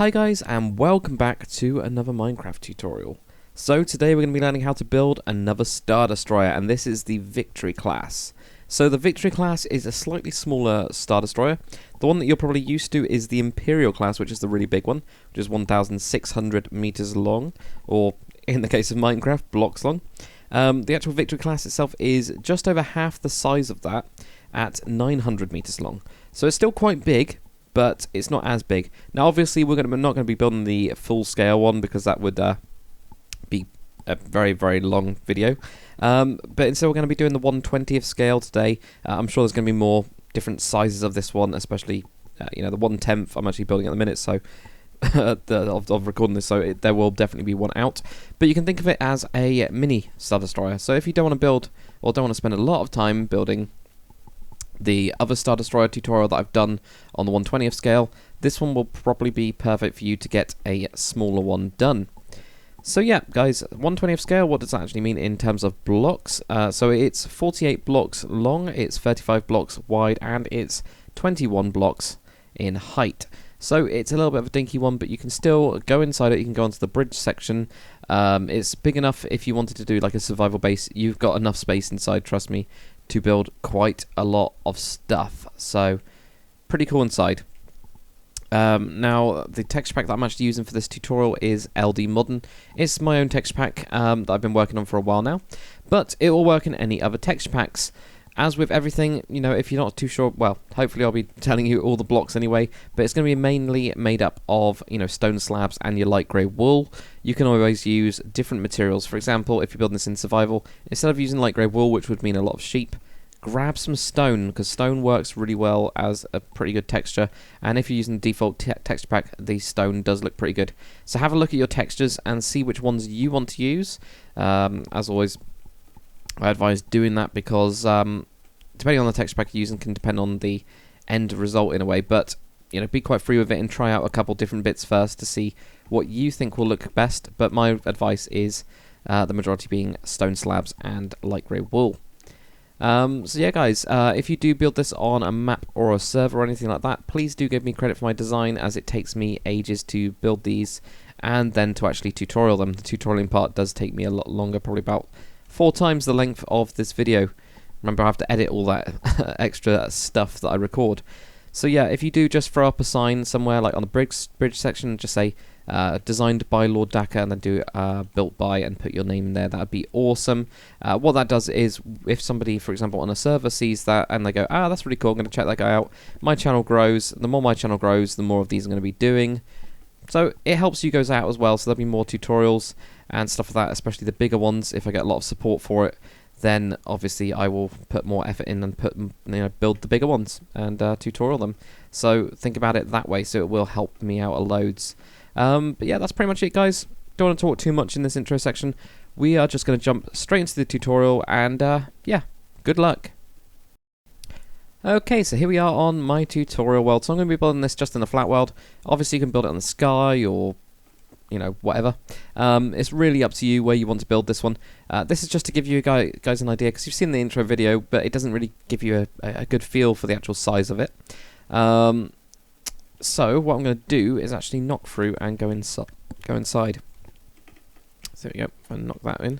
Hi guys, and welcome back to another Minecraft tutorial. So today we're going to be learning how to build another Star Destroyer, and this is the Victory class. So the Victory class is a slightly smaller Star Destroyer. The one that you're probably used to is the Imperial class, which is the really big one, which is 1,600 meters long, or in the case of Minecraft, blocks long. The actual Victory class itself is just over half the size of that, at 900 meters long. So it's still quite big, but it's not as big. Now obviously we're not going to be building the full scale one because that would be a very, very long video. But instead we're going to be doing the 1/20th scale today. I'm sure there's going to be more different sizes of this one, especially the 1/10th I'm actually building at the minute, so of recording this, so there will definitely be one out. But you can think of it as a mini Star Destroyer. So if you don't want to build, or don't want to spend a lot of time building the other Star Destroyer tutorial that I've done on the 1/20th scale, this one will probably be perfect for you to get a smaller one done. So yeah, guys, 1/20th scale, what does that actually mean in terms of blocks? So it's 48 blocks long, it's 35 blocks wide, and it's 21 blocks in height. So it's a little bit of a dinky one, but you can still go inside it. You can go onto the bridge section. It's big enough if you wanted to do like a survival base. You've got enough space inside, trust me, to build quite a lot of stuff. So pretty cool inside. Now the texture pack that I'm actually using for this tutorial is LD Modern. It's my own texture pack that I've been working on for a while now, but it will work in any other texture packs. As with everything, if you're not too sure, well, hopefully I'll be telling you all the blocks anyway, but it's going to be mainly made up of, stone slabs and your light grey wool. You can always use different materials. For example, if you're building this in survival, instead of using light grey wool, which would mean a lot of sheep, grab some stone, because stone works really well as a pretty good texture, and if you're using the default texture pack, the stone does look pretty good. So have a look at your textures and see which ones you want to use. As always, I advise doing that because depending on the texture pack you're using can depend on the end result in a way, but be quite free with it and try out a couple different bits first to see what you think will look best. But my advice is the majority being stone slabs and light grey wool. So yeah guys, if you do build this on a map or a server or anything like that, please do give me credit for my design, as it takes me ages to build these and then to actually tutorial them. The tutorialing part does take me a lot longer, probably about 4 times the length of this video. Remember, I have to edit all that extra stuff that I record. So yeah, if you do just throw up a sign somewhere, like on the bridge section, just say designed by Lord Daka, and then do built by, and put your name in there. That would be awesome. What that does is, if somebody, for example, on a server sees that and they go, that's really cool, I'm going to check that guy out, my channel grows. The more my channel grows, the more of these I'm going to be doing. So it helps you guys out as well, so there'll be more tutorials and stuff like that, especially the bigger ones. If I get a lot of support for it, then obviously I will put more effort in and build the bigger ones and tutorial them. So think about it that way, so it will help me out loads. But yeah, that's pretty much it, guys. Don't want to talk too much in this intro section. We are just going to jump straight into the tutorial, and yeah, good luck. Okay, so here we are on my tutorial world. So I'm going to be building this just in the flat world. Obviously you can build it on the sky or whatever. It's really up to you where you want to build this one. This is just to give you guys an idea, because you've seen the intro video, but it doesn't really give you a good feel for the actual size of it. So what I'm going to do is actually knock through and go inside. So there we go, I'll knock that in.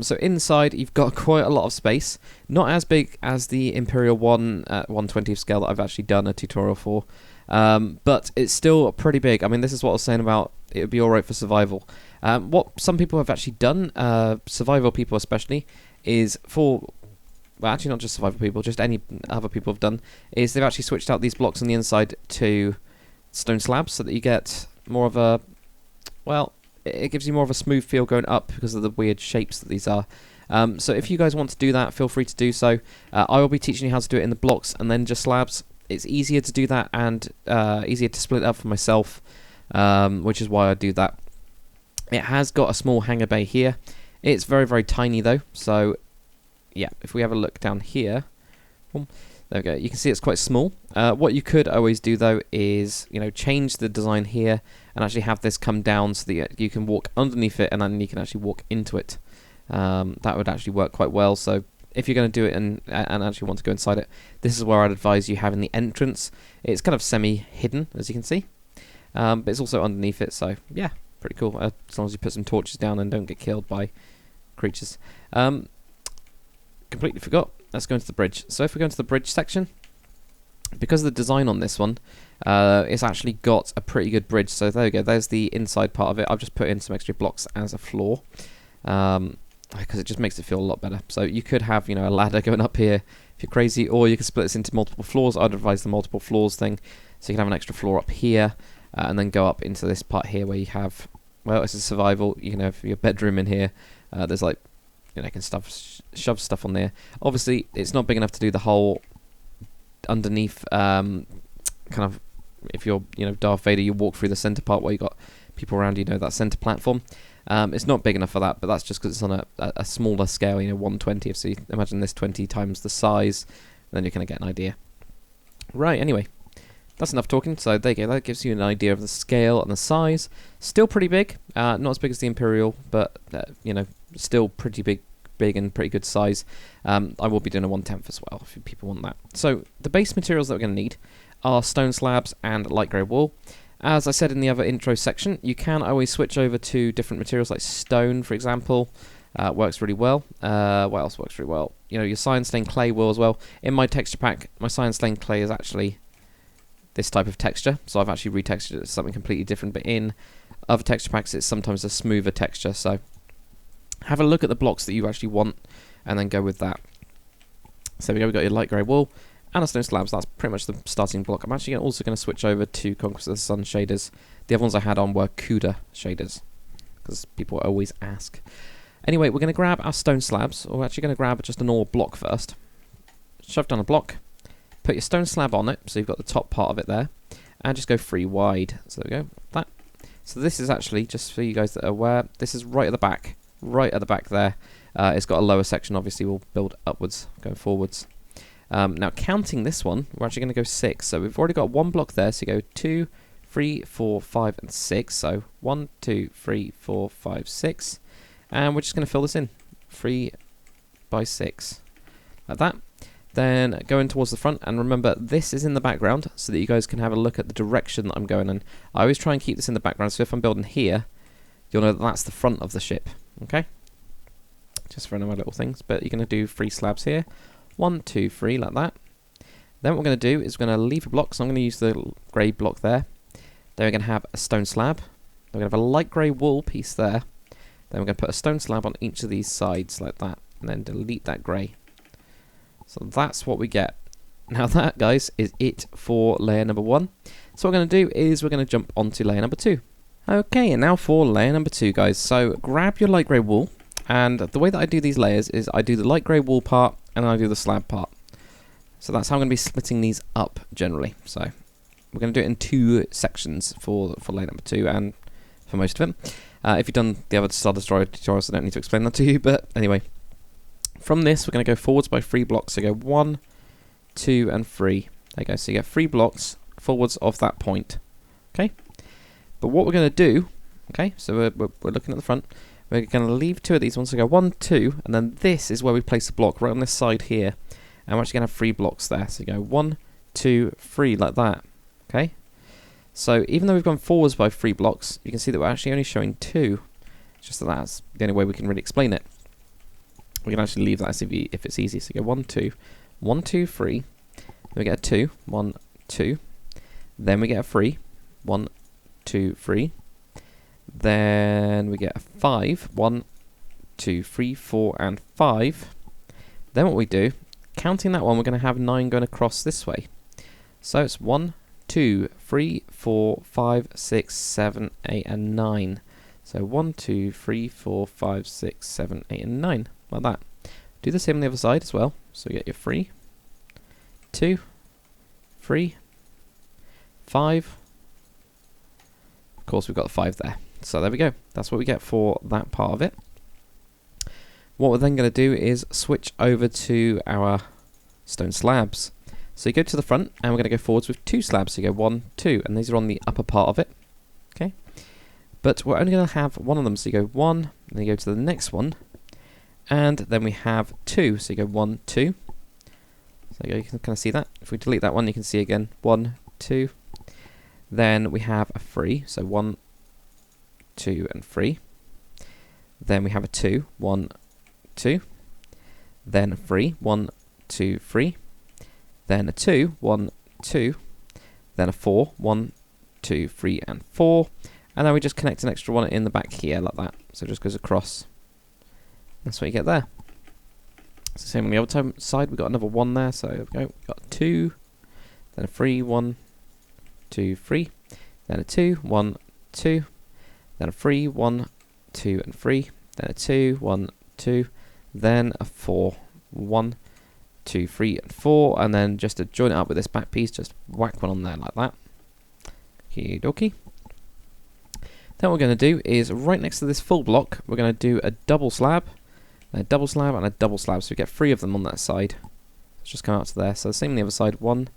So inside you've got quite a lot of space. Not as big as the Imperial one at 1/20th scale that I've actually done a tutorial for. But it's still pretty big. I mean, this is what I was saying about it would be alright for survival. What some people have actually done, survival people especially, is for... well, actually not just survival people, just any other people have done, is they've actually switched out these blocks on the inside to stone slabs, so that you get more of a... well, it gives you more of a smooth feel going up because of the weird shapes that these are. So if you guys want to do that, feel free to do so. I will be teaching you how to do it in the blocks and then just slabs. It's easier to do that and easier to split up for myself, which is why I do that. It has got a small hangar bay here. It's very, very tiny though, so yeah, if we have a look down here, there we go, you can see it's quite small. What you could always do though is, change the design here and actually have this come down so that you can walk underneath it and then you can actually walk into it. That would actually work quite well. So if you're going to do it and actually want to go inside it, this is where I'd advise you having the entrance. It's kind of semi-hidden, as you can see. but it's also underneath it, so yeah, pretty cool, as long as you put some torches down and don't get killed by creatures. Completely forgot, let's go into the bridge. So if we go into the bridge section, because of the design on this one, it's actually got a pretty good bridge. So there we go, there's the inside part of it. I've just put in some extra blocks as a floor, because it just makes it feel a lot better. So you could have, you know, a ladder going up here if you're crazy, or you can split this into multiple floors. I'd advise the multiple floors thing, so you can have an extra floor up here, and then go up into this part here where you have, well, it's a survival. You can have your bedroom in here. There's like, you know, you can shove stuff on there. Obviously, it's not big enough to do the whole underneath, kind of, if you're, you know, Darth Vader, you walk through the center part where you got people around, you know, that center platform. It's not big enough for that, but that's just because it's on a smaller scale, you know, 1/20th. So you imagine this 20 times the size, then you're going to get an idea. Right, anyway, that's enough talking. So there you go, that gives you an idea of the scale and the size. Still pretty big, not as big as the Imperial, but, you know, still pretty big and pretty good size. I will be doing a 1/10 as well, if people want that. So the base materials that we're going to need are stone slabs and light grey wool. As I said in the other intro section, you can always switch over to different materials like stone, for example. Works really well. What else works really well? You know, your cyan stained clay will as well. In my texture pack, my cyan stained clay is actually this type of texture, so I've actually retextured it to something completely different, but in other texture packs it's sometimes a smoother texture, so have a look at the blocks that you actually want and then go with that. So we've got your light grey wool and a stone slabs. That's pretty much the starting block. I'm actually also going to switch over to Conquest of the Sun shaders. The other ones I had on were CUDA shaders, because people always ask. Anyway, we're going to grab our stone slabs, or we're actually going to grab just a normal block first. Shove down a block, put your stone slab on it, so you've got the top part of it there, and just go 3 wide. So there we go, that. So this is actually, just for you guys that are aware, this is right at the back there. It's got a lower section, obviously we'll build upwards, going forwards. Now counting this one, we're actually going to go 6. So we've already got 1 block there, so you go 2, 3, 4, 5, and 6. So 1, 2, 3, 4, 5, 6. And we're just going to fill this in. 3 by 6. Like that. Then going towards the front, and remember this is in the background so that you guys can have a look at the direction that I'm going in. I always try and keep this in the background, so if I'm building here, you'll know that that's the front of the ship. Okay? Just for another little things, but you're going to do 3 slabs here. 1, 2, 3, like that. Then what we're going to do is we're going to leave a block, so I'm going to use the grey block there. Then we're going to have a stone slab. We're going to have a light grey wool piece there. Then we're going to put a stone slab on each of these sides, like that, and then delete that grey. So that's what we get. Now that, guys, is it for layer number 1. So what we're going to do is we're going to jump onto layer number 2. Okay, and now for layer number 2, guys. So grab your light grey wool, and the way that I do these layers is I do the light grey wool part, and I do the slab part. So that's how I'm going to be splitting these up generally. So we're going to do it in 2 sections for layer number 2, and for most of them. If you've done the other Star Destroyer tutorials, I don't need to explain that to you, but anyway. From this, we're going to go forwards by 3 blocks. So go 1, 2, and 3. There you go. So you get 3 blocks forwards of that point. Okay? But what we're going to do, okay, so we're looking at the front. We're going to leave 2 of these ones. So go 1, 2, and then this is where we place the block, right on this side here. And we're actually going to have 3 blocks there. So you go 1, 2, 3, like that. Okay? So even though we've gone forwards by 3 blocks, you can see that we're actually only showing 2. It's just that that's the only way we can really explain it. We can actually leave that as if it's easy. So go 1, 2, 1, 2, 3. Then we get a 2, 1, 2. Then we get a 3, 1, 2, 3. Then we get a 5, 1, 2, 3, 4, and 5. Then what we do, counting that one, we're going to have 9 going across this way. So it's 1, 2, 3, 4, 5, 6, 7, 8, and 9. So 1, 2, 3, 4, 5, 6, 7, 8, and 9. Like that. Do the same on the other side as well. So you get your 3, 2, 3, 5. Of course, we've got the 5 there. So there we go. That's what we get for that part of it. What we're then going to do is switch over to our stone slabs. So you go to the front, and we're going to go forwards with 2 slabs. So you go 1, 2, and these are on the upper part of it. Okay. But we're only going to have 1 of them. So you go 1, and then you go to the next one. And then we have 2, so you go 1, 2. So you can kind of see that. If we delete that one, you can see again 1, 2. Then we have a 3, so 1, 2, and 3. Then we have a 2, 1, 2. Then a 3, 1, 2, 3. Then a 2, 1, 2. Then a 4, 1, 2, 3, and 4. And then we just connect an extra one in the back here, like that. So it just goes across. That's what you get there. So same on the other side, we've got another 1 there, so there we go. We've got 2, then a 3, 1, 2, 3. Then a 2, 1, 2. Then a 3, 1, 2, and 3. Then a 2, 1, 2. Then a 4, 1, 2, 3, and 4. And then just to join it up with this back piece, just whack one on there like that. Okie dokie. Then what we're going to do is, right next to this full block, we're going to do a double slab, a double slab, and a double slab. So we get 3 of them on that side. Let's just come out to there. So the same on the other side. 1,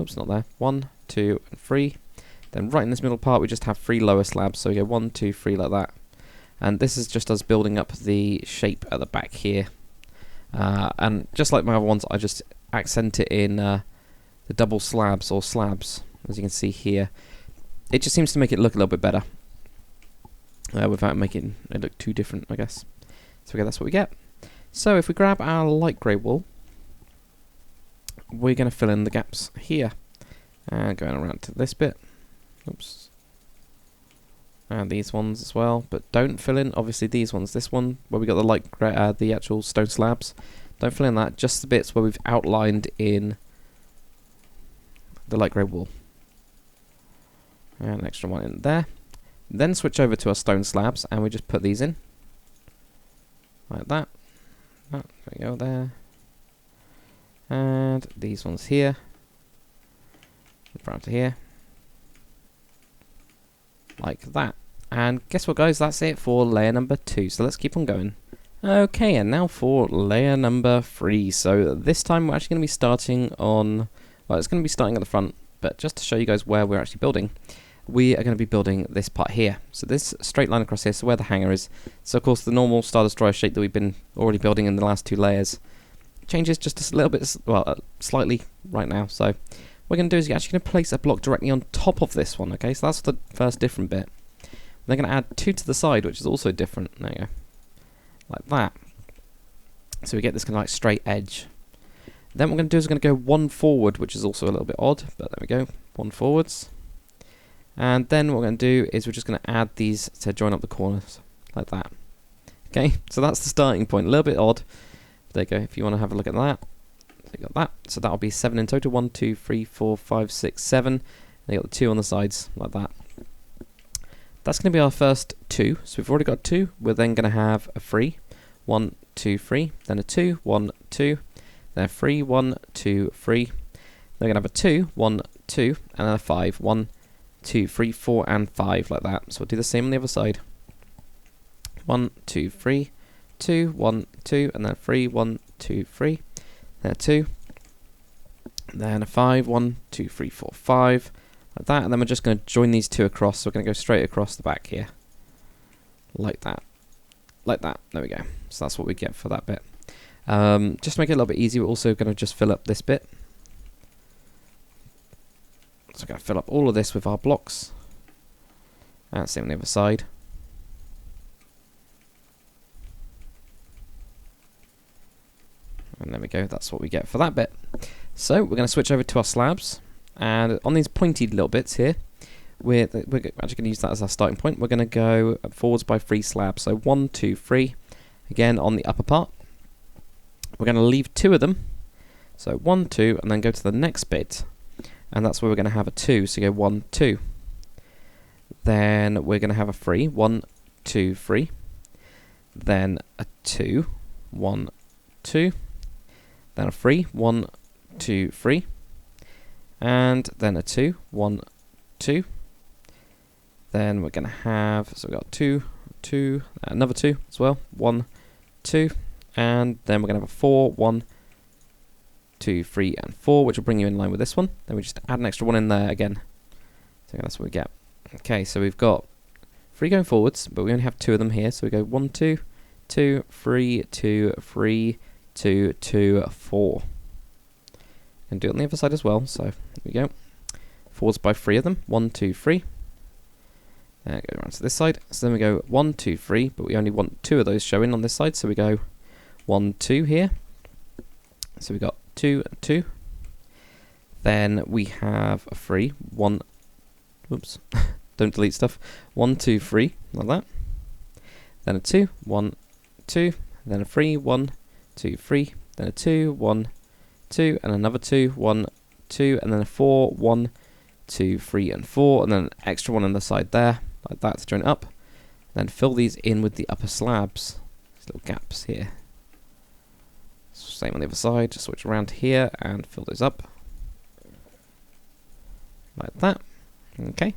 oops, not there. 1, 2, and 3. Then right in this middle part, we just have 3 lower slabs. So we go 1, 2, 3 like that. And this is just us building up the shape at the back here. And just like my other ones, I just accent it in the double slabs or slabs, as you can see here. It just seems to make it look a little bit better. Without making it look too different, I guess. So okay, that's what we get. So if we grab our light grey wool, we're going to fill in the gaps here. And going around to this bit. Oops. And these ones as well. But don't fill in, obviously, these ones. This one, where we got the light grey, the actual stone slabs. Don't fill in that. Just the bits where we've outlined in the light grey wool. And an extra one in there. Then switch over to our stone slabs, and we just put these in. Like that. Oh, there we go, there. And these ones here. Around to here. Like that. And guess what, guys? That's it for layer number 2. So let's keep on going. Okay, and now for layer number 3. So this time we're actually going to be starting on... Well, it's going to be starting at the front, but just to show you guys where we're actually building, we are going to be building this part here. So this straight line across here, so where the hanger is. So of course the normal Star Destroyer shape that we've been already building in the last 2 layers changes just a little bit, well, slightly right now. So what we're going to do is you're actually going to place a block directly on top of this one, okay? So that's the first different bit. We're going to add 2 to the side, which is also different. There you go. Like that. So we get this kind of like straight edge. Then what we're going to do is we're going to go 1 forward, which is also a little bit odd, but there we go. 1 forwards. And then what we're going to do is we're just going to add these to join up the corners, like that. Okay, so that's the starting point. A little bit odd. There you go, if you want to have a look at that. So you got that. So that'll be 7 in total. 1, 2, 3, 4, 5, 6, 7. And you got the 2 on the sides, like that. That's going to be our first 2. So we've already got 2. We're then going to have a 3. 1, 2, 3. Then a 2, 1, 2. Then a 3, 1, 2, 3. Then we're going to have a 2, 1, 2. And then a 5, 1, 2, 3, 4, and 5, like that. So we'll do the same on the other side. 1, 2, 3, 2, 1, 2, and then a 3, 1, 2, 3, then a 2, then a 5, 1, 2, 3, 4, 5, like that. And then we're just going to join these 2 across. So we're going to go straight across the back here, like that, like that. There we go. So that's what we get for that bit. Just to make it a little bit easier, we're also going to just fill up this bit. So we're going to fill up all of this with our blocks. And same on the other side. And there we go, that's what we get for that bit. So we're going to switch over to our slabs. And on these pointy little bits here, we're actually going to use that as our starting point. We're going to go forwards by 3 slabs. So 1, 2, 3. Again on the upper part. We're going to leave 2 of them. So 1, 2, and then go to the next bit. And that's where we're going to have a 2, so go 1, 2. Then we're going to have a 3, 1, 2, 3. Then a 2, 1, 2. Then a 3, 1, 2, 3. And then a 2, 1, 2. Then we're going to have, so we've got 2, 2, another 2 as well, 1, 2. And then we're going to have a 4, 1, 2, 3, and 4, which will bring you in line with this one. Then we just add an extra 1 in there again. So that's what we get. Okay, so we've got 3 going forwards, but we only have 2 of them here. So we go 1, 2, 2, 3, 2, 3, 2, 2, 4. And do it on the other side as well. So here we go. forwards by 3 of them. 1, 2, 3. Go around to this side. So then we go 1, 2, 3, but we only want 2 of those showing on this side. So we go 1, 2 here. So we got 2 and 2. Then we have a 3. 1. Whoops. Don't delete stuff. 1, 2, 3, like that. Then a 2, 1, 2. Then a 3, 1, 2, 3. Then a 2, 1, 2, and another 2, 1, 2, and then a 4, 1, 2, 3, and 4, and then an extra one on the side there, like that to join it up. Then fill these in with the upper slabs. These little gaps here. Same on the other side, just switch around here and fill those up. Like that. Okay.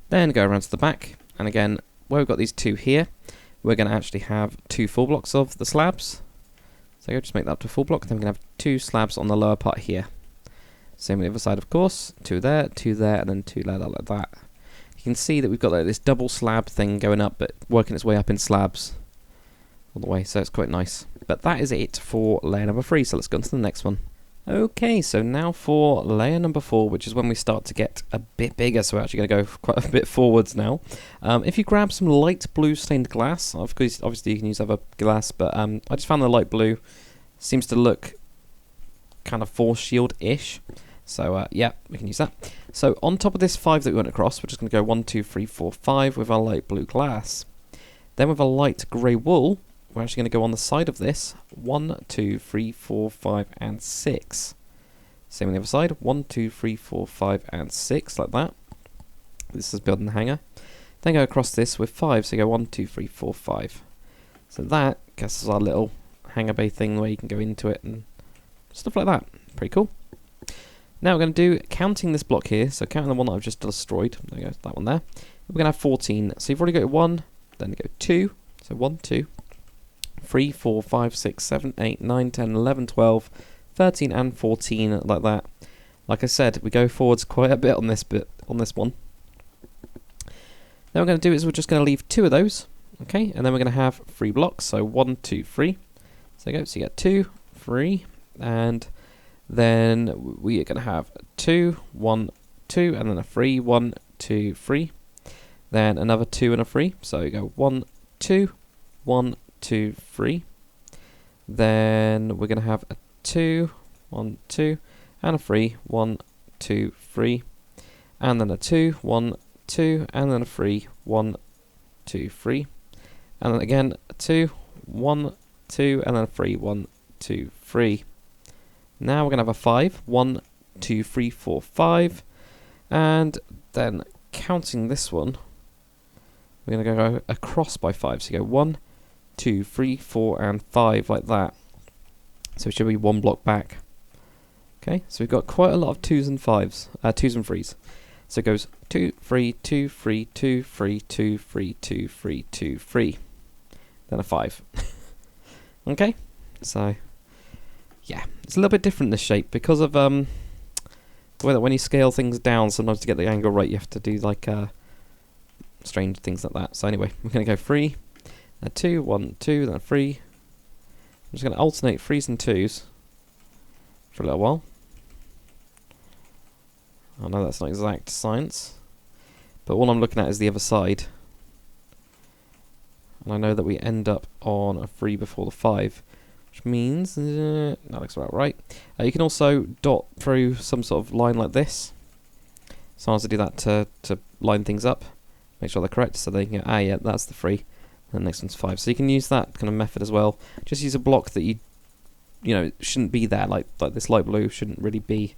Then go around to the back, and again, where we've got these 2 here, we're going to actually have 2 full blocks of the slabs. So go just make that up to a full block, then we're going to have 2 slabs on the lower part here. Same on the other side, of course. 2 there, 2 there, and then 2 there, like that. You can see that we've got like this double slab thing going up, but working its way up in slabs all the way, so it's quite nice. But that is it for layer number 3, so let's go on to the next one. Okay, so now for layer number 4, which is when we start to get a bit bigger, so we're actually going to go quite a bit forwards now. If you grab some light blue stained glass, obviously you can use other glass, but I just found the light blue seems to look kind of force shield-ish. So yeah, we can use that. So on top of this 5 that we went across, we're just going to go 1, 2, 3, 4, 5 with our light blue glass. Then with a light grey wool, we're actually going to go on the side of this. 1, 2, 3, 4, 5, and 6. Same on the other side. 1, 2, 3, 4, 5, and 6, like that. This is building the hanger. Then go across this with 5, so go 1, 2, 3, 4, 5. So that is our little hanger bay thing where you can go into it and stuff like that. Pretty cool. Now we're going to do counting this block here. So counting the one that I've just destroyed. There you go, that one there. We're going to have 14. So you've already got 1, then you go 2. So 1, 2. 3, 4, 5, 6, 7, 8, 9, 10, 11, 12, 13, and 14, like that. Like I said, we go forwards quite a bit on this one. Then we're going to do is we're just going to leave 2 of those, okay, and then we're going to have 3 blocks. So 1, 2, 3. So you get 2, 3, and then we are going to have 2, 1, 2, and then a 3, 1, 2, 3. Then another 2 and a 3. So you go 1, 2, 1, 2, 3. Then we're going to have a 2, 1, 2, and a 3, 1, 2, 3. And then a 2, 1, 2, and then a 3, 1, 2, 3. And then again a 2, 1, 2, and then a 3, 1, 2, 3. Now we're going to have a 5, 1, 2, 3, 4, 5. And then counting this one, we're going to go across by 5. So you go 1, 2, 3, 4, and 5, like that. So it should be 1 block back. Okay, so we've got quite a lot of 2s and 5s, 2s and 3s. So it goes 2, 3, 2, 3, 2, 3, 2, 3, 2, 3, 2, 3. Then a 5. Okay, so yeah, it's a little bit different this shape because of the way that when you scale things down, sometimes to get the angle right, you have to do like strange things like that. So anyway, we're going to go 3, a 2, 1, 2, then a 3. I'm just going to alternate 3s and 2s for a little while. I know that's not exact science, but all I'm looking at is the other side. And I know that we end up on a 3 before the 5, which means that looks about right. You can also dot through some sort of line like this. Sometimes I do that to line things up, make sure they're correct, so they can go, yeah, that's the 3, and the next one's 5. So you can use that kind of method as well. Just use a block that you know shouldn't be there, like this light blue shouldn't really be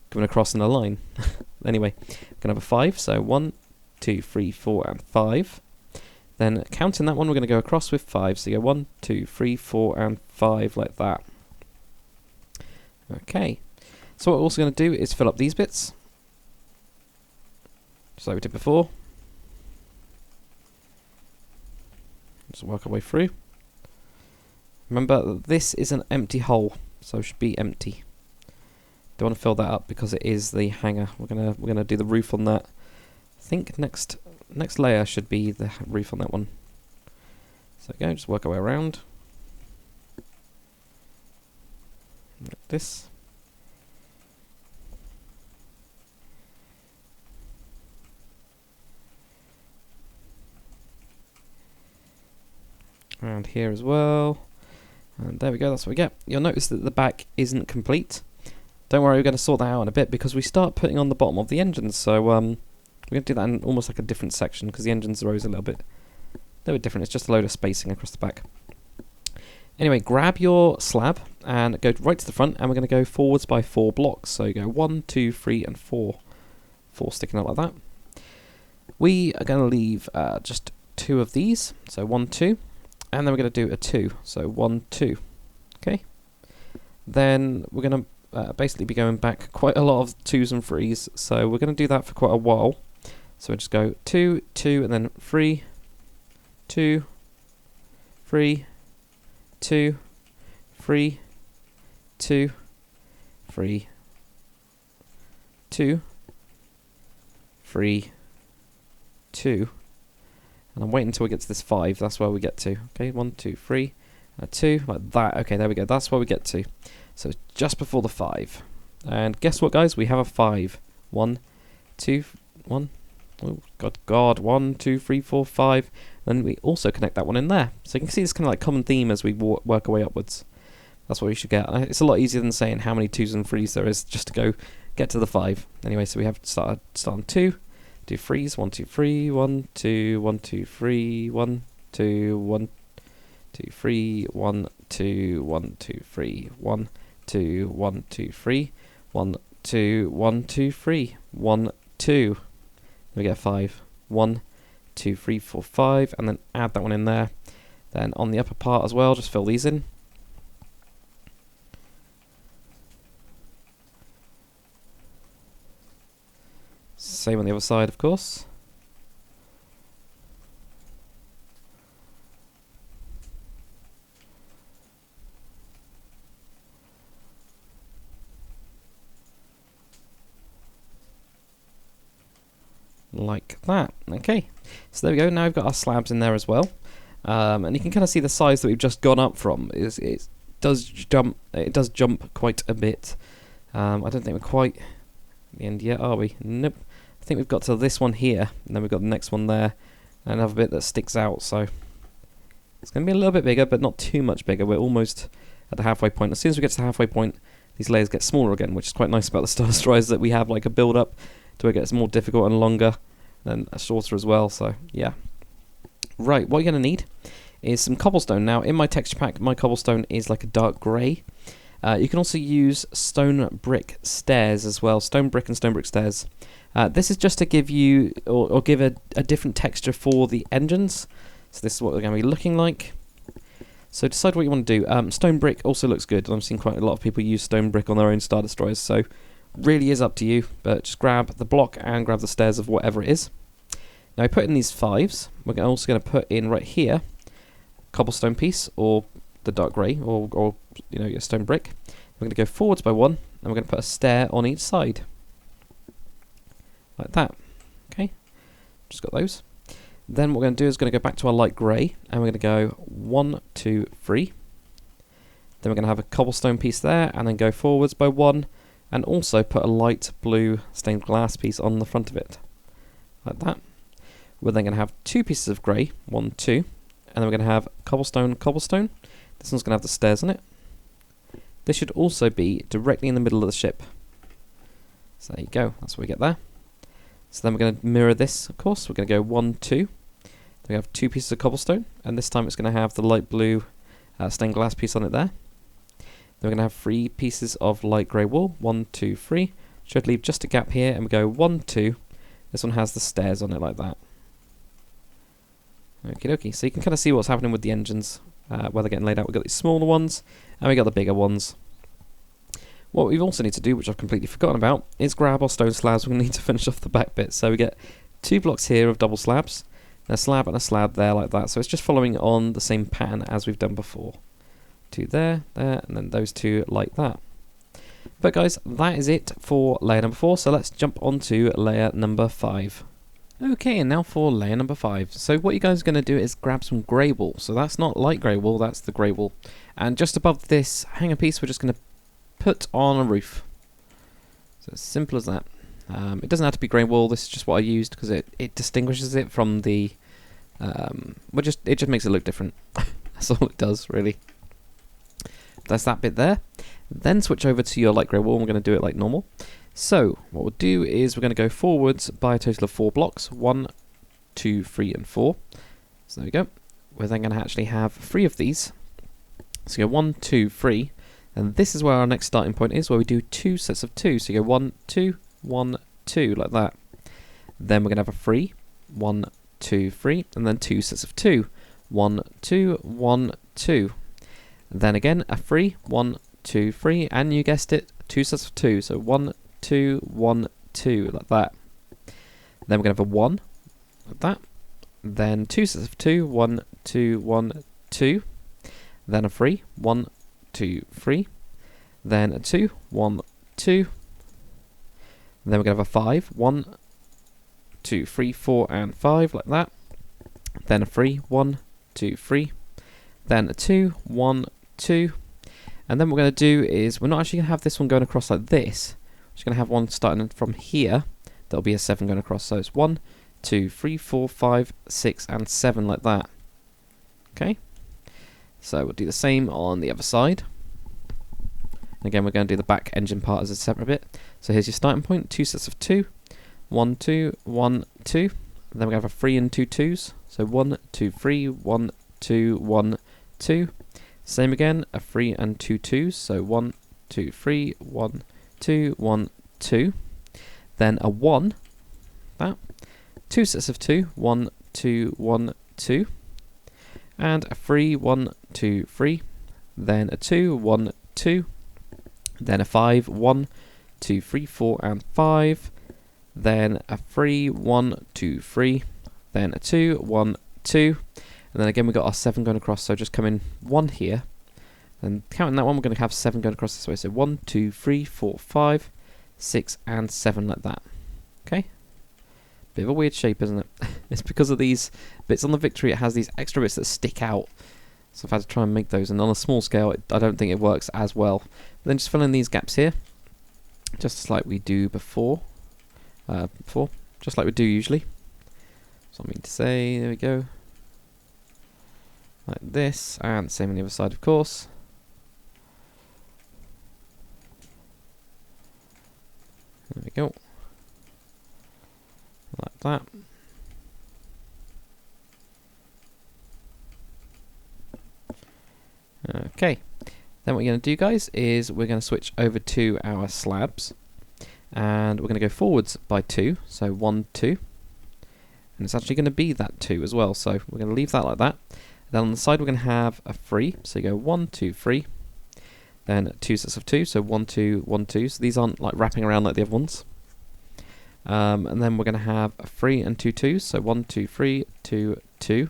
coming across in a line. Anyway, we're going to have a 5, so 1, 2, 3, 4, and 5. Then counting that one, we're going to go across with 5, so you go 1, 2, 3, 4, and 5, like that. Okay, so what we're also going to do is fill up these bits, just like we did before. Just work our way through. Remember, this is an empty hole, so it should be empty. Don't want to fill that up because it is the hanger. We're gonna do the roof on that. I think next layer should be the roof on that one. So go, just work our way around. Like this. around here as well. And there we go, that's what we get. You'll notice that the back isn't complete. Don't worry, we're going to sort that out in a bit because we start putting on the bottom of the engines. So we're going to do that in almost like a different section because the engines are always a little bit different. It's just a load of spacing across the back. Anyway, grab your slab and go right to the front, and we're going to go forwards by 4 blocks. So you go 1, 2, 3, and 4. 4 sticking out like that. We are going to leave just 2 of these. So 1, 2. And then we're going to do a 2. So 1, 2. Okay. Then we're going to basically be going back quite a lot of 2s and 3s. So we're going to do that for quite a while. So we'll just go 2, 2, and then 3, 2, 3, 2, 3, 2, 3, 2, 3, 2, and I'm waiting until we get to this 5. That's where we get to. Okay, 1, 2, 3, 2, like that. Okay, there we go. That's where we get to. So it's just before the 5. And guess what, guys? We have a 5. 1, 2, 1. Oh, God. 1, 2, 3, 4, 5. Then we also connect that one in there. So you can see this kind of like common theme as we work our way upwards. That's what we should get. It's a lot easier than saying how many 2s and 3s there is just to go get to the 5. Anyway, so we have start on 2, do 3s, 1, 2, 3, 1, 2, 1, 2, 3, 1, 2, 1, 2, 3, 1, 2, 1, 2, 3, 1, 2, 1, 2, 3, 1, 2, 1, 2, 3, 1, 2. We get 5. 1, 2, 3, 4, 5, and then add that one in there. Then on the upper part as well, just fill these in. Same on the other side, of course. Like that. Okay, so there we go. Now we've got our slabs in there as well, and you can kind of see the size that we've just gone up from. It does jump quite a bit. I don't think we're quite at the end yet, are we? Nope. I think we've got to this one here, and then we've got the next one there, and another bit that sticks out. So it's going to be a little bit bigger, but not too much bigger. We're almost at the halfway point. As soon as we get to the halfway point, these layers get smaller again, which is quite nice about the Star Destroyers, that we have like a build up to where it gets more difficult and longer, and shorter as well. So yeah. Right, what you're going to need is some cobblestone. Now in my texture pack, my cobblestone is like a dark grey. You can also use stone brick stairs as well, stone brick and stone brick stairs. This is just to give you, or give a different texture for the engines. So this is what they're going to be looking like. So decide what you want to do. Stone brick also looks good. I've seen quite a lot of people use stone brick on their own Star Destroyers, so really is up to you. But just grab the block and grab the stairs of whatever it is. Now we put in these 5s. We're also going to put in right here cobblestone piece, or the dark grey, or you know, your stone brick. We're going to go forwards by 1, and we're going to put a stair on each side. Like that. Okay, just got those. Then what we're going to do is going to go back to our light grey, and we're going to go 1, 2, 3. Then we're going to have a cobblestone piece there, and then go forwards by 1, and also put a light blue stained glass piece on the front of it. Like that. We're then going to have 2 pieces of grey, 1, 2, and then we're going to have cobblestone, cobblestone. This one's going to have the stairs on it. This should also be directly in the middle of the ship. So there you go, that's what we get there. So then we're going to mirror this, of course. We're going to go 1, 2. Then we have 2 pieces of cobblestone, and this time it's going to have the light blue stained glass piece on it there. Then we're going to have 3 pieces of light grey wool, 1, 2, 3. Should leave just a gap here, and we go 1, 2. This one has the stairs on it like that. Okie dokie, so you can kind of see what's happening with the engines, where they're getting laid out. We've got these smaller ones, and we got the bigger ones. What we also need to do, which I've completely forgotten about, is grab our stone slabs. We're going to need to finish off the back bit. So we get 2 blocks here of double slabs, and a slab and a slab there like that. So it's just following on the same pattern as we've done before. 2 there, there, and then those 2 like that. But guys, that is it for layer number 4. So let's jump on to layer number 5. Okay, and now for layer number 5. So what you guys are going to do is grab some grey wool. So that's not light grey wool, that's the grey wool. And just above this hanger piece, we're just going to put on a roof. So as simple as that. It doesn't have to be grey wool. This is just what I used because it distinguishes it from the. It just makes it look different. That's all it does, really. That's that bit there. Then switch over to your light grey wall, and we're going to do it like normal. So what we'll do is we're going to go forwards by a total of 4 blocks. 1, 2, 3, and 4. So there we go. We're then going to actually have 3 of these. So you go 1, 2, 3. And this is where our next starting point is, where we do 2 sets of 2. So you go 1, 2, 1, 2, like that. Then we're going to have a 3. 1, 2, 3. And then 2 sets of 2. 1, 2, 1, 2. Then again, a 3. 1, 2, 3. And you guessed it, 2 sets of 2. So 1, 2, 1, 2, like that. Then we're going to have a 1, like that. Then 2 sets of 2. 1, 2, 1, 2. Then a 3. 1, 2, 3. Then a 2. 1, 2. Then we're going to have a 5. 1, 2, 3, 4, and 5, like that. Then a 3. 1, 2, 3. Then a 2. 1, 2. And then what we're going to do is, we're not actually going to have this one going across like this. We're just going to have one starting from here. There'll be a 7 going across. So it's 1, 2, 3, 4, 5, 6, and 7, like that. Okay. So we'll do the same on the other side. And again, we're going to do the back engine part as a separate bit. So here's your starting point, 2 sets of 2. 1, 2, 1, 2. Then we have a 3 and 2 2s. So 1, 2, 3, 1, 2, 1, 2. Same again, a 3 and 2 2s. So 1, 2, 3, 1, 2, 1, 2. Then a 1. That. 2 sets of 2. 1, 2, 1, 2. And a 3, 1, 2, 3. Then a 2, 1, 2. Then a 5, 1, 2, 3, 4, and 5. Then a 3, 1, 2, 3. Then a 2, 1, 2. And then again we've got our 7 going across, so just come in 1 here. And counting that one, we're going to have 7 going across this way. So 1, 2, 3, 4, 5, 6, and 7, like that. Okay? Bit of a weird shape, isn't it? It's because of these bits on the Victory, it has these extra bits that stick out. So I've had to try and make those, and on a small scale, I don't think it works as well. But then just fill in these gaps here, just like we do before. Just like we do usually. Something to say, there we go. Like this, and same on the other side, of course. There we go. Like that. Okay. Then what we're going to do, guys, is we're going to switch over to our slabs. And we're going to go forwards by 2. So 1, 2. And it's actually going to be that 2 as well. So we're going to leave that like that. Then on the side we're going to have a 3. So you go 1, 2, 3. Then 2 sets of 2. So 1, 2, 1, 2. So these aren't like wrapping around like the other ones. And then we're going to have a 3 and 2 2s. So 1, 2, 3, 2, 2.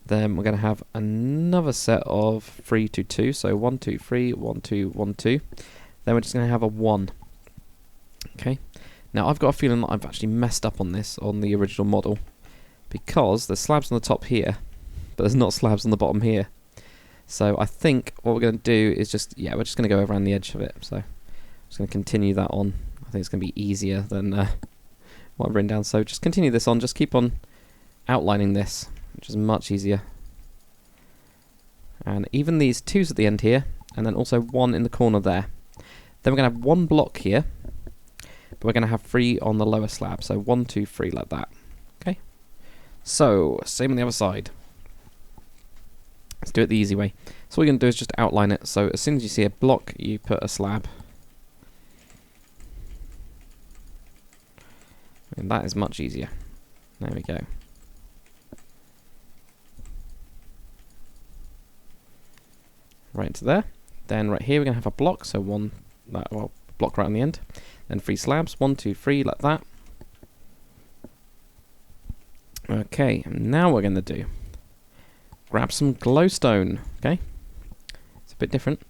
Then we're going to have another set of 3, 2, 2. So 1, 2, 3, 1, 2, 1, 2. Then we're just going to have a 1. Okay. Now I've got a feeling that I've actually messed up on this on the original model, because there's slabs on the top here, but there's not slabs on the bottom here. So I think what we're going to do is we're just going to go around the edge of it. So I'm just going to continue that on. I think it's going to be easier than what I've written down. So just continue this on. Just keep on outlining this, which is much easier. And even these 2s at the end here, and then also 1 in the corner there. Then we're going to have 1 block here, but we're going to have 3 on the lower slab. So 1, 2, 3, like that. Okay. So same on the other side. Let's do it the easy way. So what you're going to do is just outline it. So as soon as you see a block, you put a slab. And that is much easier. There we go. Right into there. Then right here we're going to have a block. So block right on the end. Then 3 slabs. 1, 2, 3, like that. Okay, and now what we're going to do, grab some glowstone. Okay, it's a bit different.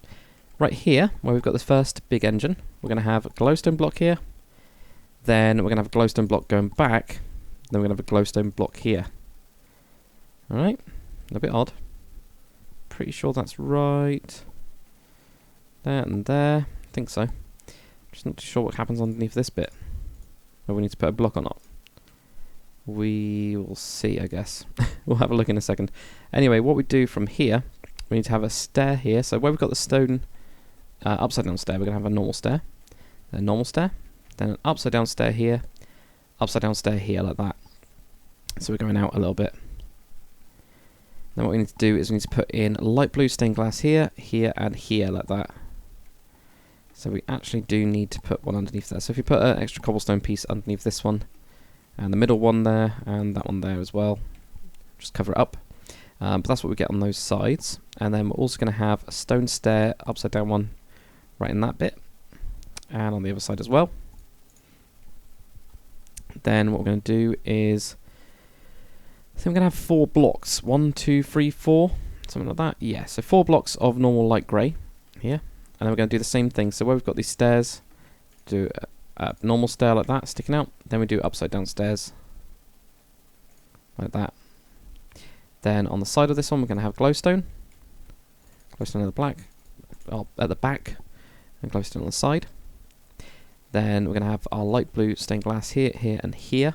Right here, where we've got this first big engine, we're going to have a glowstone block here. Then we're going to have a glowstone block going back. Then we're going to have a glowstone block here. Alright, a bit odd. Pretty sure that's right. There and there. I think so. Just not too sure what happens underneath this bit, where we need to put a block or not. We will see, I guess. We'll have a look in a second. Anyway, what we do from here, we need to have a stair here. So where we've got the stone upside down stair, we're going to have a normal stair, then a normal stair, then an upside down stair here, upside down stair here, like that. So we're going out a little bit. Then what we need to do is we need to put in light blue stained glass here, here, and here, like that. So we actually do need to put one underneath there. So if you put an extra cobblestone piece underneath this one, and the middle one there, and that one there as well, just cover it up. But that's what we get on those sides. And then we're also going to have a stone stair, upside down one, right in that bit, and on the other side as well. Then what we're going to do is, I think we're going to have 4 blocks. 1, 2, 3, 4, something like that. Yeah, so 4 blocks of normal light grey here. And then we're going to do the same thing. So where we've got these stairs, do a normal stair like that, sticking out. Then we do upside down stairs, like that. Then on the side of this one, we're going to have glowstone. Glowstone at the at the back, and glowstone on the side. Then we're going to have our light blue stained glass here, here, and here.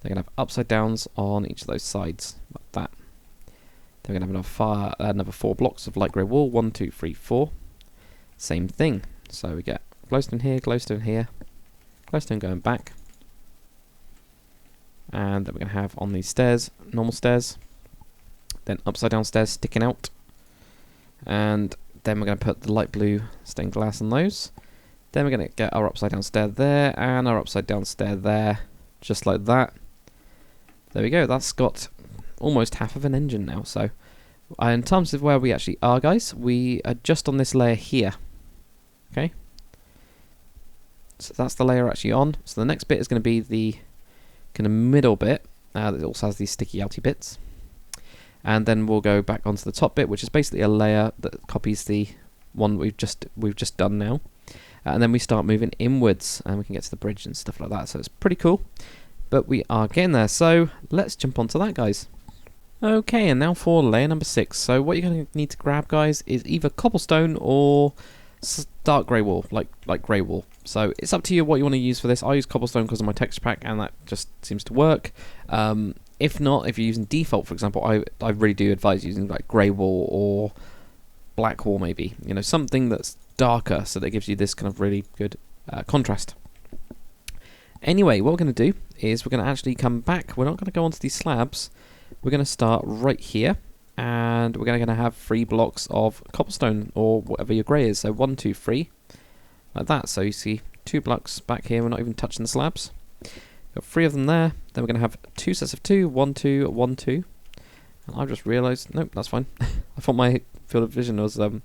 They're going to have upside downs on each of those sides, like that. Then we're going to have another 4 blocks of light grey wool. 1, 2, 3, 4. Same thing. So we get glowstone here, glowstone going back. And then we're going to have on these stairs, normal stairs. Then upside down stairs sticking out. And then we're going to put the light blue stained glass on those. Then we're going to get our upside down stair there, and our upside down stair there, just like that. There we go, that's got almost half of an engine now. So in terms of where we actually are, guys, we are just on this layer here. Okay, so that's the layer actually on. So the next bit is going to be the kind of middle bit that also has these sticky outy bits. And then we'll go back onto the top bit, which is basically a layer that copies the one we've just done now. And then we start moving inwards, and we can get to the bridge and stuff like that. So it's pretty cool, but we are getting there. So let's jump onto that, guys. Okay, and now for layer number 6. So what you're going to need to grab, guys, is either cobblestone or dark grey wool, like grey wool. So it's up to you what you want to use for this. I use cobblestone because of my texture pack, and that just seems to work. If not, if you're using default, for example, I really do advise using like grey wool or black wool, maybe. You know, something that's darker, so that gives you this kind of really good contrast. Anyway, what we're going to do is we're going to actually come back. We're not going to go onto these slabs. We're going to start right here, and we're going to have 3 blocks of cobblestone or whatever your grey is. So 1, 2, 3, like that. So you see 2 blocks back here. We're not even touching the slabs. Got 3 of them there. Then we're going to have 2 sets of 2, 1, 2, 1, 2. And I've just realised, nope, that's fine. I thought my field of vision was field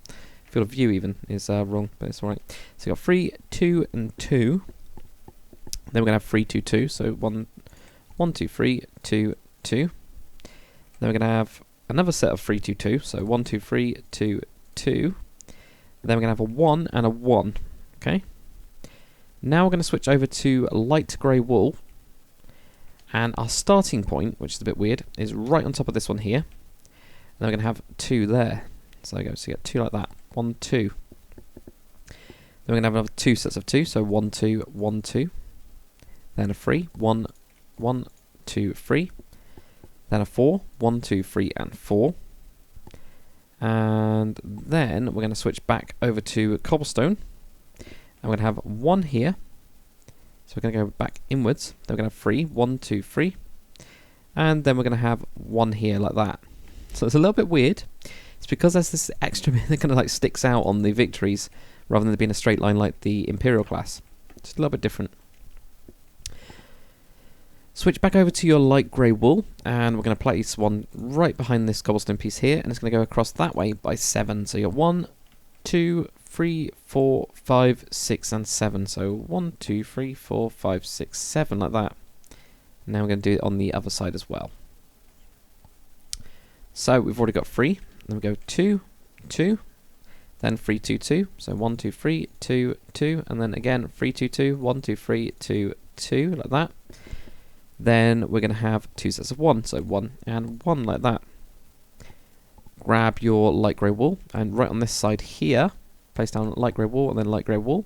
of view even is wrong, but it's alright. So you've got 3, 2, and 2. Then we're going to have 3, 2, 2. So 1, 1, 2, 3, 2, 2. Then we're going to have another set of 3, 2, 2. So 1, 2, 3, 2, 2. Then we're going to have a 1 and a 1. Okay. Now we're going to switch over to light grey wool. And our starting point, which is a bit weird, is right on top of this one here. And then we're going to have 2 there. So there we go. So you get 2 like that. 1, 2. Then we're going to have another 2 sets of 2. So 1, 2, 1, 2. Then a 3. 1, 1, 2, 3. Then a 4. 1, 2, 3, and 4. And then we're going to switch back over to cobblestone. And we're going to have 1 here. So we're going to go back inwards. Then we're going to have 3. 1, 2, 3. And then we're going to have 1 here like that. So it's a little bit weird. It's because there's this extra bit that kind of like sticks out on the victories rather than being a straight line like the Imperial class. Just a little bit different. Switch back over to your light grey wool, and we're going to place one right behind this cobblestone piece here, and it's going to go across that way by 7. So you're 1, 2, 3, 4, 5, 6, and 7. So 1, 2, 3, 4, 5, 6, 7, like that. Now we're going to do it on the other side as well. So we've already got 3. Then we go 2, 2, then 3, 2, 2. So 1, 2, 3, 2, 2, and then again 3, 2, 2, 1, 2, 3, 2, 2, like that. Then we're going to have 2 sets of 1, so 1 and 1 like that. Grab your light grey wool, and right on this side here, place down light grey wool and then light grey wool.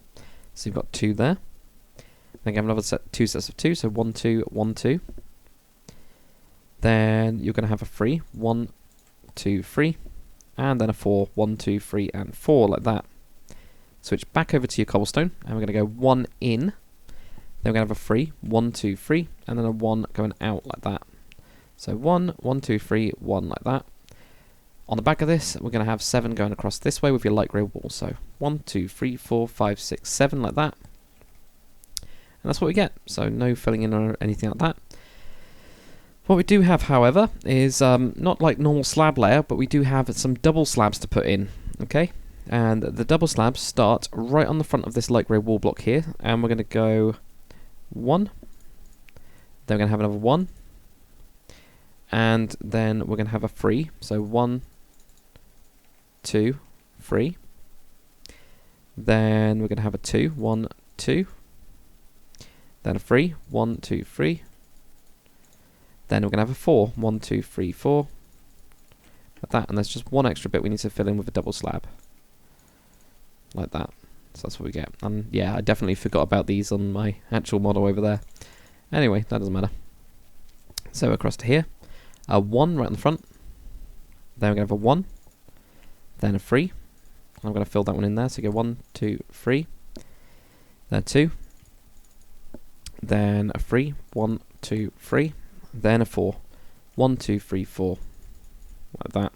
So you've got 2 there. Then you have another 2 sets of 2, so 1, 2, 1, 2. Then you're going to have a 3, 1, 2, 3, and then a 4, 1, 2, 3, and 4, like that. Switch back over to your cobblestone, and we're going to go 1 in. Then we're going to have a 3, 1, 2, 3, and then a 1 going out like that. So 1, 1, 2, 3, 1 like that. On the back of this, we're going to have 7 going across this way with your light grey wall. So 1, 2, 3, 4, 5, 6, 7 like that. And that's what we get. So no filling in or anything like that. What we do have, however, is not like normal slab layer, but we do have some double slabs to put in. Okay, and the double slabs start right on the front of this light grey wall block here, and we're going to go 1. Then we're going to have another 1, and then we're going to have a 3. So 1, 2, 3. Then we're going to have a 2, 1, 2. Then a 3, 1, 2, 3. Then we're going to have a 4, 1, 2, 3, 4. Like that, and there's just one extra bit we need to fill in with a double slab. Like that. So that's what we get. And yeah, I definitely forgot about these on my actual model over there. Anyway, that doesn't matter. So across to here. A 1 right on the front. Then we're going to have a 1. Then a 3. I'm going to fill that one in there. So you go 1, 2, 3. Then 2. Then a 3. 1, 2, 3. Then a 4. 1, 2, 3, 4. Like that.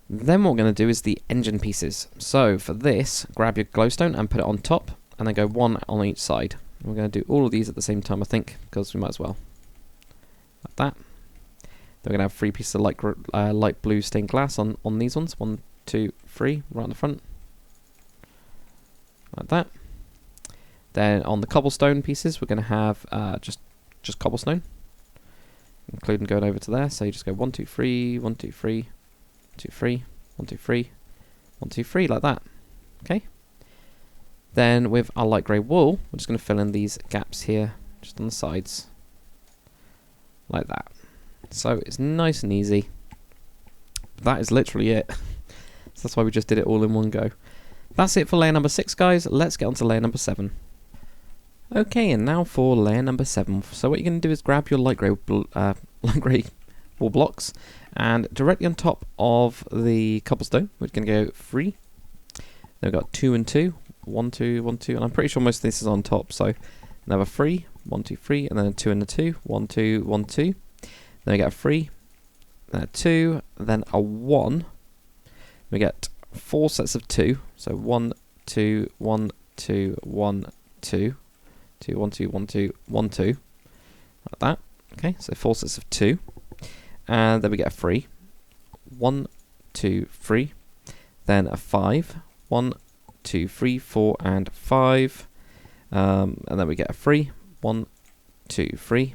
Then what we're going to do is the engine pieces. So for this, grab your glowstone and put it on top, and then go 1 on each side. We're going to do all of these at the same time, I think, because we might as well. Like that. Then we're going to have 3 pieces of light blue stained glass on these ones. 1, 2, 3, right on the front. Like that. Then on the cobblestone pieces, we're going to have just cobblestone, including going over to there. So you just go 1, 2, 3, 1, 2, 3, 1, 2, 3, 1, 2, 3, 1, 2, 3, like that. Okay. Then with our light grey wool, we're just going to fill in these gaps here, just on the sides, like that. So it's nice and easy. That is literally it. So that's why we just did it all in one go. That's it for layer number 6, guys. Let's get on to layer number 7. Okay, and now for layer number 7. So what you're going to do is grab your light grey wall blocks, and directly on top of the cobblestone, we're going to go 3. Then we've got 2 and 2, 1, 2, 1, 2, and I'm pretty sure most of this is on top. So another 3, 1, 2, 3, and then a 2 and a 2, 1, 2, 1, 2. Then we get a 3, then a 2, then a 1. We get 4 sets of 2. So 1, 2, 1, 2, 1, 2. 2, 1, 2, 1, 2, 1, 2. Like that. Okay, so 4 sets of 2. And then we get a 3. 1, 2, 3. Then a 5. 1, 2, 3, 4, and 5. And then we get a 3. 1, 2, 3.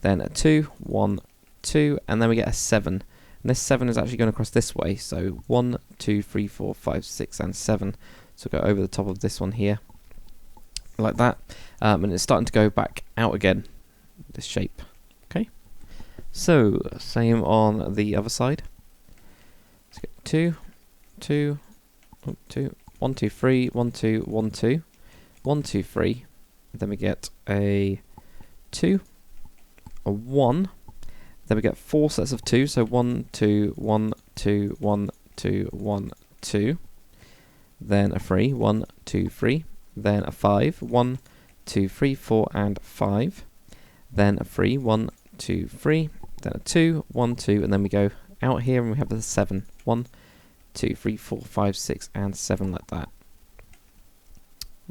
Then a 2. 1, 2. And then we get a 7. And this 7 is actually going across this way. So 1, 2, 3, 4, 5, 6, and 7. So go over the top of this one here. Like that. And it's starting to go back out again, this shape. Okay. So same on the other side. Let's get 2, 2, 2, 1, 2, 3, 1, 2, 1, 2, 1, 2, 3. Then we get a 2, a 1. Then we get 4 sets of 2. So 1, 2, 1, 2, 1, 2, 1, 2. Then a 3, 1, 2, 3. Then a 5, 1, 2, 3, 4, and 5. Then a 3, 1, 2, 3. Then a 2, 1, 2, and then we go out here and we have the 7. 1, 2, 3, 4, 5, 6, and 7, like that.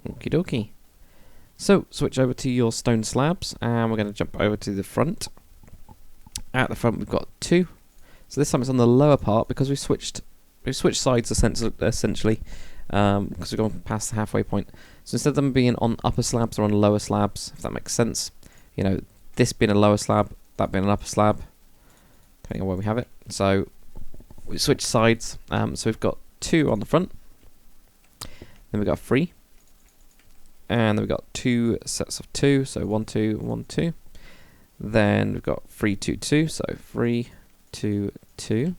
Okie dokie. So switch over to your stone slabs, and we're going to jump over to the front. At the front we've got 2. So this time it's on the lower part because we've switched sides essentially. Because we've gone past the halfway point. So instead of them being on upper slabs, they're on lower slabs, if that makes sense. You know, this being a lower slab, that being an upper slab, depending on where we have it. So we switch sides. So we've got 2 on the front. Then we've got 3. And then we've got 2 sets of 2. So 1, 2, 1, 2. Then we've got 3, 2, 2. So 3, 2, 2.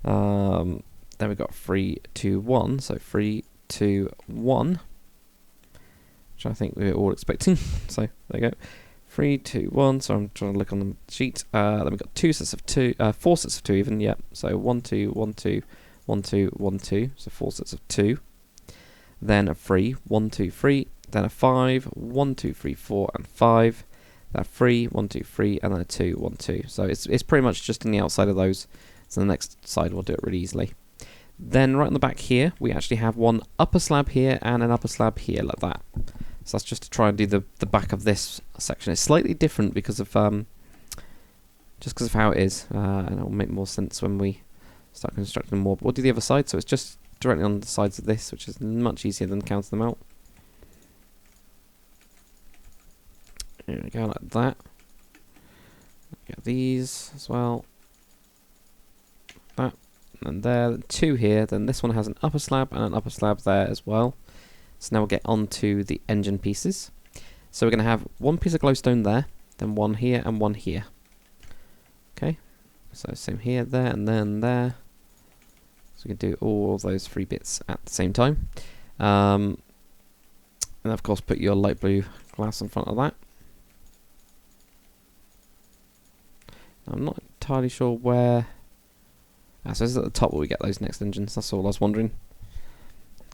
Then we've got 3, 2, 1. So 3, 2, 1. Which I think we were all expecting. So there you go. 3, 2, 1. So I'm trying to look on the sheet. Then we've got 4 sets of 2 even. Yep. So 1, 2, 1, 2, 1, 2, 1, 2. So 4 sets of 2. Then a 3, 1, 2, 3. Then a 5, 1, 2, 3, 4, and 5. Then a 3, 1, 2, 3, and then a 2, 1, 2. So it's pretty much just on the outside of those. So the next side we'll do it really easily. Then right on the back here, we actually have one upper slab here and an upper slab here, like that. So that's just to try and do the back of this section. It's slightly different because of just because of how it is, and it will make more sense when we start constructing more. But we'll do the other side, so it's just directly on the sides of this, which is much easier than counting them out. There we go, like that. Get these as well. That. And there, 2 here. Then this one has an upper slab and an upper slab there as well. So now we'll get on to the engine pieces. So we're going to have one piece of glowstone there, then one here and one here. Okay, so same here, there, and then there. So we can do all of those 3 bits at the same time. And of course put your light blue glass in front of that. I'm not entirely sure where... so this is at the top where we get those next engines, that's all I was wondering.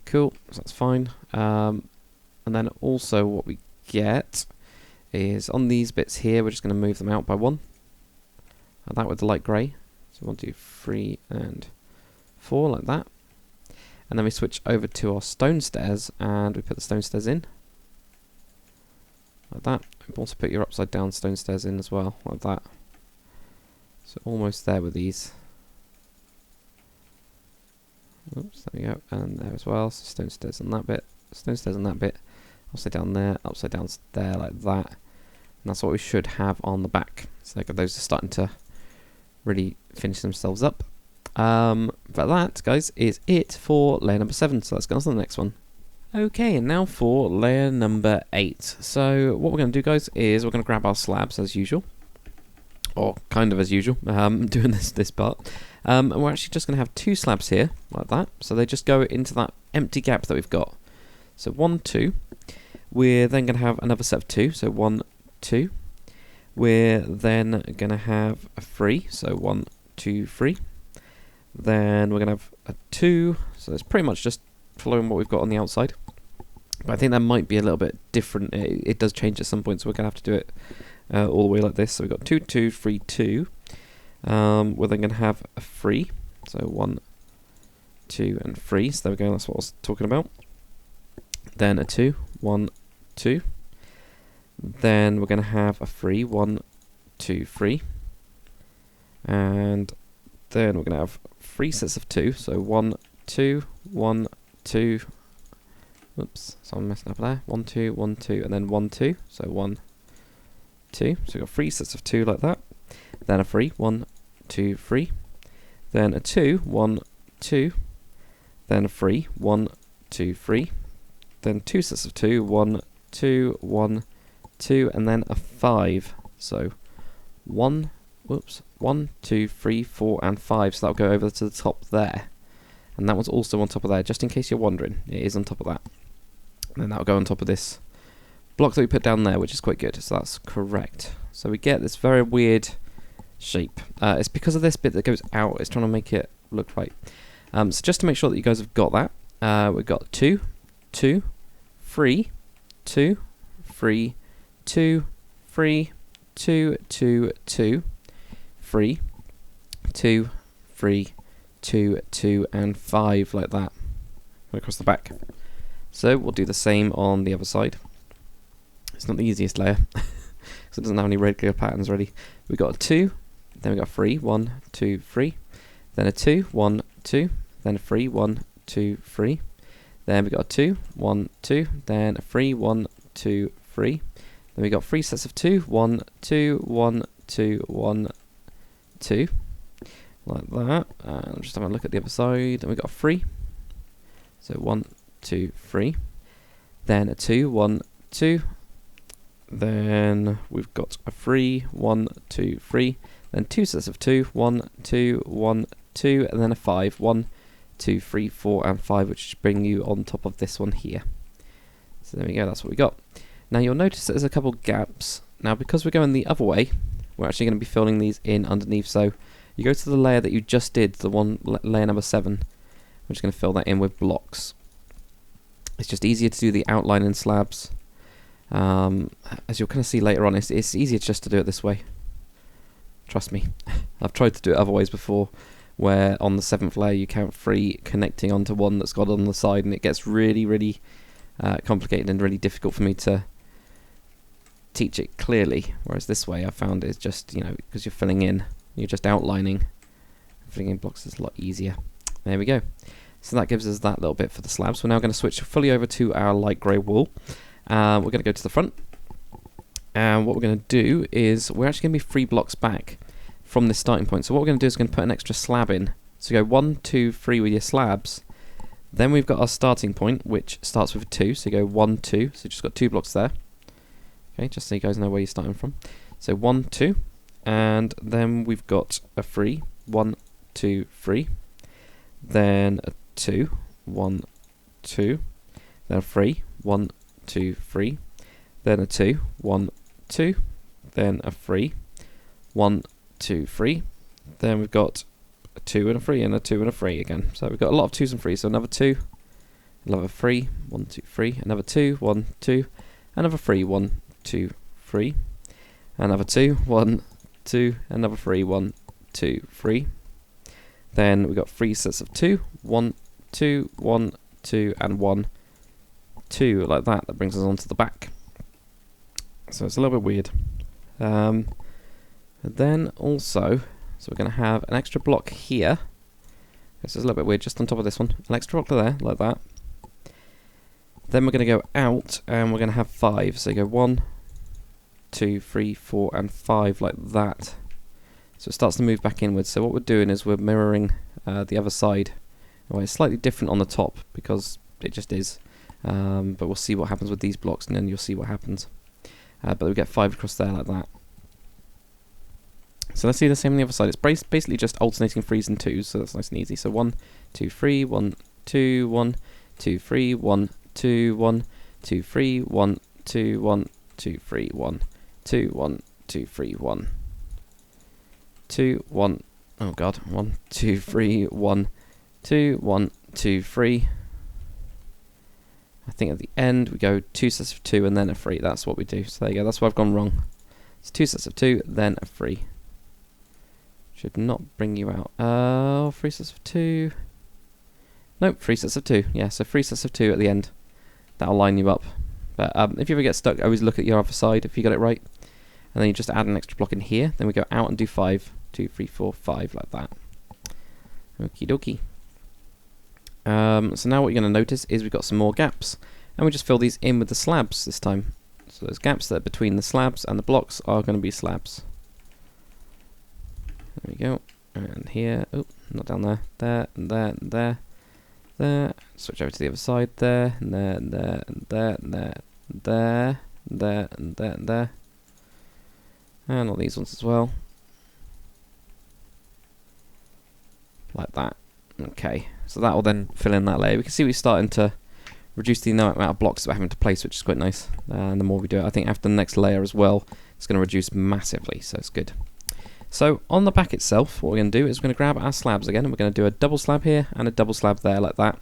Cool, so that's fine. And then also what we get is on these bits here, we're just going to move them out by 1. And that with the light grey. So 1, 2, 3, and 4, like that. And then we switch over to our stone stairs, and we put the stone stairs in. Like that. We also put your upside down stone stairs in as well, like that. So almost there with these. Oops, there we go, and there as well. So stone stairs on that bit, stone stairs on that bit, upside down there, upside down there, like that. And that's what we should have on the back. So those are starting to really finish themselves up. But that, guys, is it for layer number 7. So let's go on to the next one. Okay, and now for layer number 8. So what we're going to do, guys, is we're going to grab our slabs as usual. Or kind of as usual, doing this part. And we're actually just going to have 2 slabs here, like that. So they just go into that empty gap that we've got. So 1, 2. We're then going to have another set of 2. So 1, 2. We're then going to have a 3. So 1, 2, 3. Then we're going to have a 2. So it's pretty much just following what we've got on the outside. But I think that might be a little bit different. It does change at some point, so we're going to have to do it all the way like this. So we've got 2, 2, 3, 2. We're then going to have a 3. So 1, 2, and 3. So there we go, that's what I was talking about. Then a 2, 1, 2. Then we're going to have a 3, 1, 2, 3. And then we're going to have 3 sets of 2. So 1, 2, 1, 2. Oops, so I'm messing up there. 1, 2, 1, 2, and then 1, 2. So 1, 2. So we've got 3 sets of 2 like that. Then a 3, 1, 2, 3. Then a 2, 1, 2. Then a 3, 1, 2, 3. Then 2 sets of 2, 1, 2, 1, 2, and then a 5. So 1, 2, 3, 4, and 5. So that'll go over to the top there. And that one's also on top of there, just in case you're wondering. It is on top of that. And then that'll go on top of this block that we put down there, which is quite good. So that's correct. So we get this very weird shape. It's because of this bit that goes out. It's trying to make it look right. So just to make sure that you guys have got that, we've got 2, 2, 3, 2, 3, 2, 3, 2, 2, 2, 3, 2, 3, 2, 2, and 5, like that, across the back. So we'll do the same on the other side. It's not the easiest layer, because it doesn't have any regular patterns ready. We've got a 2, then we've got 3, 1, 2, 3, then a 2, 1, 2, then a 3, 1, 2, 3, then we've got a 2, 1, 2, then a 3, 1, 2, 3, then we've got 3 sets of 2, 1, 2, 1, 2, 1, 2, like that. And just have a look at the other side, and we've got a 3, so 1, 2, 3, then a 2, 1, 2, then we've got a 3, 1, 2, 3, then 2 sets of 2, 1, 2, 1, 2, and then a 5, 1, 2, 3, 4, and 5, which should bring you on top of this one here. So there we go, that's what we got. Now you'll notice that there's a couple gaps Now, because we're going the other way, we're actually going to be filling these in underneath. So you go to the layer that you just did, the one layer number 7. We're just going to fill that in with blocks. It's just easier to do the outline in slabs. As you'll kind of see later on, it's easier just to do it this way. Trust me. I've tried to do it other ways before, where on the 7th layer you count 3 connecting onto one that's got on the side, and it gets really, really complicated and really difficult for me to teach it clearly. Whereas this way I found it's just, because you're filling in, you're just outlining. Filling in blocks is a lot easier. There we go. So that gives us that little bit for the slabs. We're now going to switch fully over to our light grey wool. We're going to go to the front. And what we're going to do is we're actually going to be 3 blocks back from this starting point. So what we're going to do is we're going to put an extra slab in. So go 1, 2, 3 with your slabs. Then we've got our starting point, which starts with a 2. So you go 1, 2. So you've just got 2 blocks there. Okay, just so you guys know where you're starting from. So 1, 2. And then we've got a 3. 1, 2, 3. Then a 2. 1, 2. Then a 3. 1, 2, 3. Then a 2. 1, 2. Then a 3. 1, 2, 3. Then we've got a 2 and a 3 and a 2 and a 3 again. So we've got a lot of 2s and 3s. So another 2, another 3, 1, 2, 3, another 2, 1, 2, another 3, 1, 2, 3, another 2, 1, 2, another 3, 1, 2, 3. Then we've got 3 sets of 2, 1, 2, 1, 2, and 1, 2, like that. That brings us onto the back. So it's a little bit weird. Then also, so we're going to have an extra block here. This is a little bit weird, just on top of this one. An extra block there, like that. Then we're going to go out, and we're going to have 5. So you go 1, 2, 3, 4, and 5, like that. So it starts to move back inwards. So what we're doing is we're mirroring the other side. Well, it's slightly different on the top, because it just is. But we'll see what happens with these blocks, and then you'll see what happens. But we get 5 across there, like that. So let's see the same on the other side. It's basically just alternating 3s and 2s, so that's nice and easy. So 1, 2, 3, 1, 2, 1, 2, 3, 1, 2, 1, 2, 3, 1, 2, 1, 2, 3, 1, 2, 1, 2, 3, 1, 2, 1, oh god, 1, 2, 3, 1, 2, 1, 2, 3. I think at the end we go 2 sets of 2 and then a 3. That's what we do. So there you go, that's where I've gone wrong. It's 2 sets of 2, then a 3. Should not bring you out. 3 sets of 2. Nope, 3 sets of 2. Yeah, so 3 sets of 2 at the end. That'll line you up. But if you ever get stuck, always look at your other side if you got it right. And then you just add an extra block in here. Then we go out and do 5. 2, 3, 4, 5, like that. Okie dokie. So now what you're going to notice is we've got some more gaps. And we just fill these in with the slabs this time. So those gaps that are between the slabs and the blocks are going to be slabs. There we go. And here, oh, not down there. There, and there, and there. There. Switch over to the other side. There, and there, and there, and there, and there, and there, and there, and there, and there. And all these ones as well. Like that. Okay. So that will then fill in that layer. We can see we're starting to reduce the amount of blocks that we're having to place, which is quite nice. And the more we do it, I think after the next layer as well, it's going to reduce massively, so it's good. So on the back itself, what we're going to do is we're going to grab our slabs again, and we're going to do a double slab here and a double slab there, like that.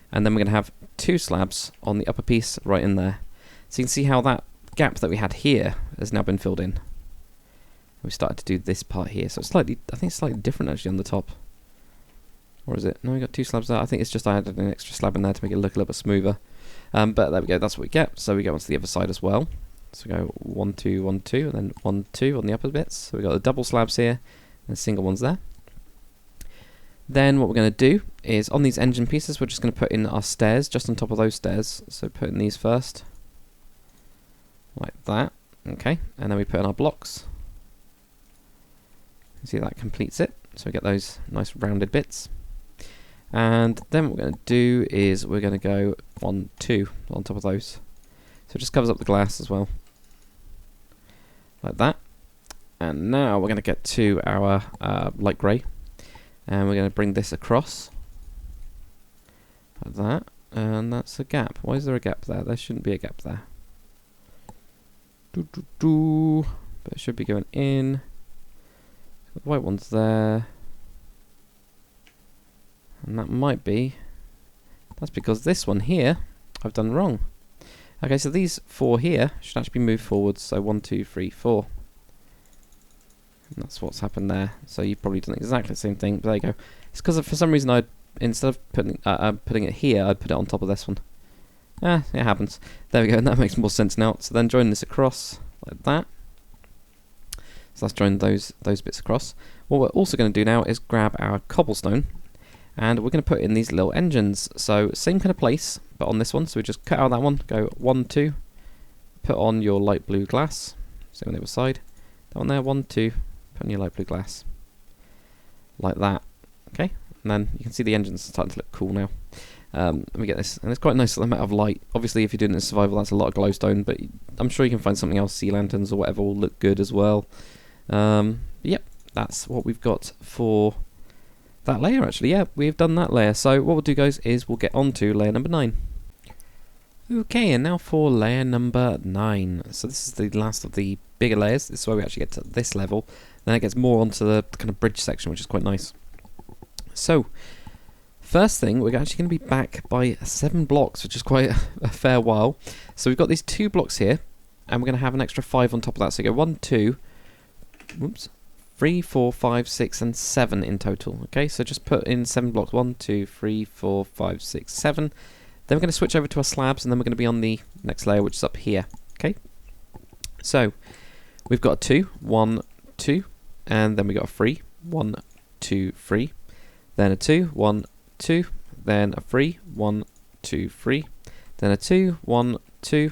And then we're going to have 2 slabs on the upper piece right in there. So you can see how that gap that we had here has now been filled in. We started to do this part here, so it's slightly, I think it's slightly different actually on the top. Or is it? No, we got 2 slabs there. I think it's just I added an extra slab in there to make it look a little bit smoother. But there we go, that's what we get. So we go onto the other side as well. So go 1, 2, 1, 2, and then 1, 2 on the upper bits. So we've got the double slabs here, and single ones there. Then what we're going to do is, on these engine pieces, we're just going to put in our stairs, just on top of those stairs. So put in these first. Like that. Okay, and then we put in our blocks. See, that completes it. So we get those nice rounded bits. And then what we're going to do is we're going to go 1, 2 on top of those. So it just covers up the glass as well. Like that. And now we're going to get to our light grey. And we're going to bring this across. Like that. And that's a gap. Why is there a gap there? There shouldn't be a gap there. But it should be going in. The white one's there. And that might be... That's because this one here, I've done wrong. Okay, so these 4 here should actually be moved forwards. So 1, 2, 3, 4. And that's what's happened there. So you've probably done exactly the same thing. But there you go. It's because for some reason instead of putting it here, I'd put it on top of this one. It happens. There we go, and that makes more sense now. So then join this across like that. So let's join those bits across. What we're also going to do now is grab our cobblestone, and we're going to put in these little engines. So same kind of place, but on this one. So we just cut out that one, go 1, 2, put on your light blue glass. Same on the other side. That one there, 1, 2, put on your light blue glass. Like that. Okay, and then you can see the engines starting to look cool now. Let me get this, and it's quite a nice amount of light. Obviously, if you're doing it in survival, that's a lot of glowstone, but I'm sure you can find something else. Sea lanterns or whatever will look good as well. Yep, that's what we've got for that layer. Actually, yeah, we've done that layer. So what we'll do, guys, is we'll get on to layer number 9. Okay, and now for layer number 9. So this is the last of the bigger layers. This is where we actually get to this level. Then it gets more onto the kind of bridge section, which is quite nice. So first thing, we're actually going to be back by 7 blocks, which is quite a fair while. So we've got these 2 blocks here, and we're going to have an extra 5 on top of that. So you go 1, 2, whoops, 3, 4, 5, 6, and 7 in total. Okay, so just put in 7 blocks. 1, 2, 3, 4, 5, 6, 7. Then we're going to switch over to our slabs, and then we're going to be on the next layer, which is up here. Okay, so we've got a 2, 1, 2, and then we got a 3, 1, 2, 3. Then a 2, 1, 2, then a 3, 1, 2, 3, then a 2, 1, 2,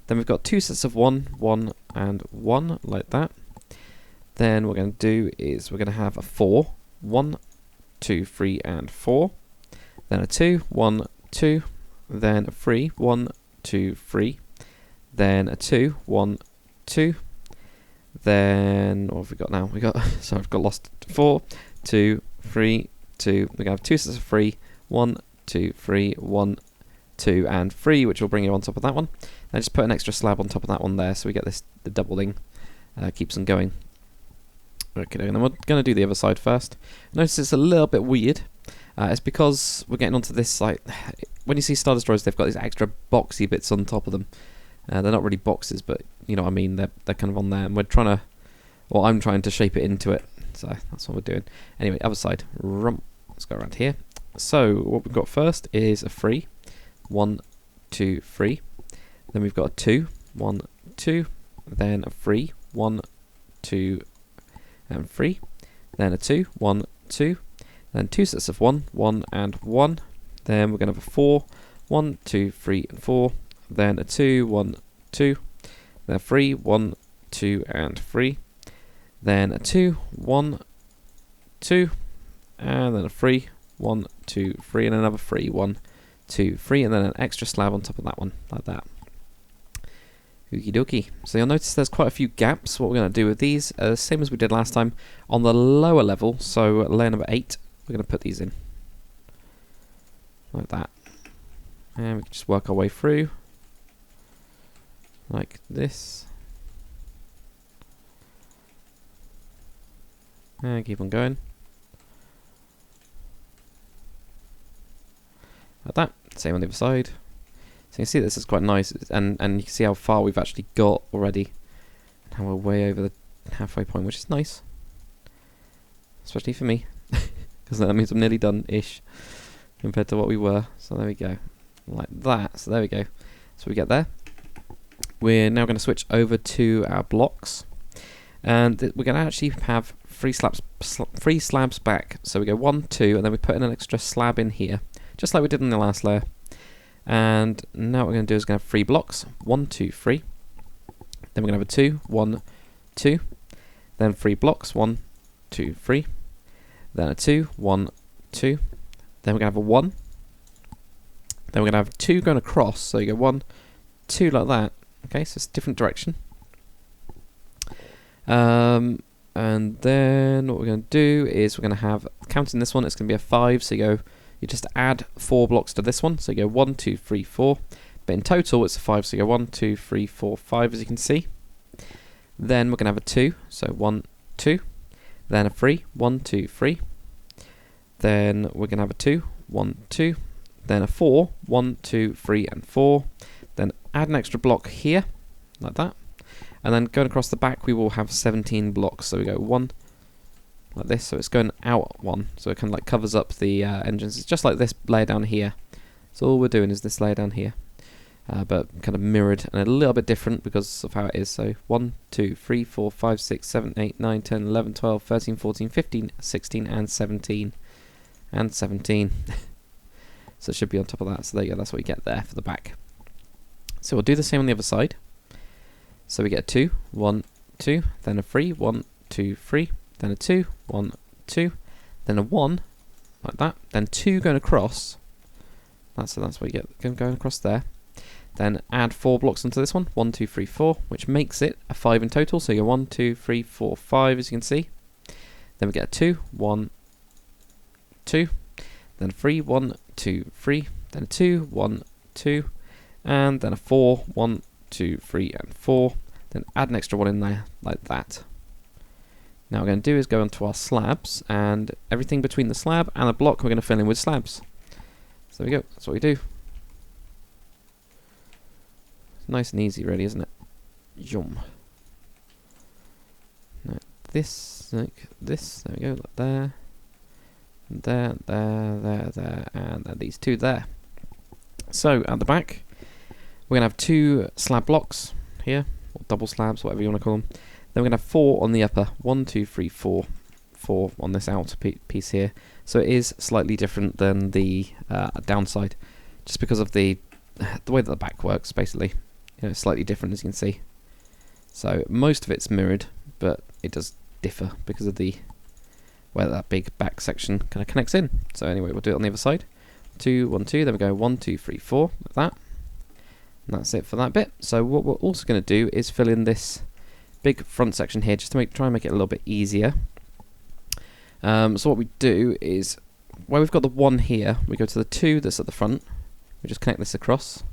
then we've got 2 sets of 1, 1, and 1, like that. Then what we're going to do is we're going to have a 4, 1, 2, 3, and 4, then a 2, 1, 2, then a 3, 1, 2, 3, then a 2, 1, 2, then what have we got now? So I've got lost 4, 2, 3, 2. We're going to have 2 sets of 3, 1, 2, 3, 1, 2, and 3, which will bring you on top of that one. And just put an extra slab on top of that one there, so we get the doubling, keeps on going. Okay, and then we're going to do the other side first. Notice it's a little bit weird. It's because we're getting onto this side. When you see Star Destroyers, they've got these extra boxy bits on top of them. They're not really boxes, but you know what I mean. They're kind of on there, and we're trying to, well, I'm trying to shape it into it. So that's what we're doing. Anyway, other side. Let's go around here. So what we've got first is a 3, 1, 2, 3. Then we've got a 2, 1, 2. Then a 3, 1, 2, and 3. Then a 2, 1, 2. Then 2 sets of 1, 1, and 1. Then we're going to have a 4, 1, 2, 3, and 4. Then a 2, 1, 2. Then a 3, 1, 2, and 3. Then a 2, 1, 2, and then a 3, 1, 2, 3, and another 3, 1, 2, 3, and then an extra slab on top of that one, like that. Okie dokie. So you'll notice there's quite a few gaps. What we're going to do with these, same as we did last time, on the lower level, so layer number 8, we're going to put these in. Like that. And we can just work our way through. Like this. And keep on going. Like that. Same on the other side. So you can see this is quite nice, and you can see how far we've actually got already. And how we're way over the halfway point, which is nice. Especially for me. Because that means I'm nearly done-ish compared to what we were. So there we go. Like that. So there we go. So we get there. We're now going to switch over to our blocks. And we're going to actually have 3 slabs back. So we go 1, 2, and then we put in an extra slab in here. Just like we did in the last layer. And now what we're going to do is going to have 3 blocks. 1, 2, 3. Then we're going to have a 2, 1, 2. Then 3 blocks. 1, 2, 3. Then a 2, 1, 2. Then we're going to have a 1. Then we're going to have 2 going across. So you go 1, 2 like that. Okay, so it's a different direction. And then what we're going to do is we're going to have, counting this one, it's going to be a 5. So you just add 4 blocks to this one. So you go 1, 2, 3, 4. But in total, it's a 5. So you go 1, 2, 3, 4, 5, as you can see. Then we're going to have a 2, so 1, 2. Then a 3, 1, 2, 3. Then we're going to have a 2, 1, 2. Then a 4, 1, 2, 3, and 4. Then add an extra block here, like that. And then going across the back, we will have 17 blocks. So we go 1, like this. So it's going out 1. So it kind of like covers up the engines. It's just like this layer down here. So all we're doing is this layer down here. But kind of mirrored and a little bit different because of how it is. So 1, 2, 3, 4, 5, 6, 7, 8, 9, 10, 11, 12, 13, 14, 15, 16, and 17. And 17. So it should be on top of that. So there you go, that's what we get there for the back. So we'll do the same on the other side. So we get a 2, 1, 2, then a 3, 1, 2, 3, then a 2, 1, 2, then a 1, like that, then 2 going across. That's what you get going across there. Then add 4 blocks onto this one, 1, 2, 3, 4, which makes it a 5 in total. So you go 1, 2, 3, 4, 5, as you can see. Then we get a 2, 1, 2, then a 3, 1, 2, 3, then a 2, 1, 2, and then a 4, 1, 2, 3, and 4. Then add an extra one in there, like that. Now what we're going to do is go onto our slabs, and everything between the slab and the block we're going to fill in with slabs. So there we go, that's what we do. It's nice and easy really, isn't it? Yum. Like this, there we go, like there. There, and then these 2 there. So at the back, we're going to have 2 slab blocks here, or double slabs, whatever you want to call them. Then we're going to have 4 on the upper, 1, 2, 3, 4, 4 on this outer piece here. So it is slightly different than the downside, just because of the way that the back works, basically. You know, it's slightly different, as you can see. So most of it's mirrored, but it does differ because of the where that big back section kind of connects in. So anyway, we'll do it on the other side. 2, 1, 2, then we go 1, 2, 3, 4, like that. And that's it for that bit. So what we're also going to do is fill in this big front section here, just to try and make it a little bit easier. So what we do is, where we've got the 1 here, we go to the 2 that's at the front. We just connect this across.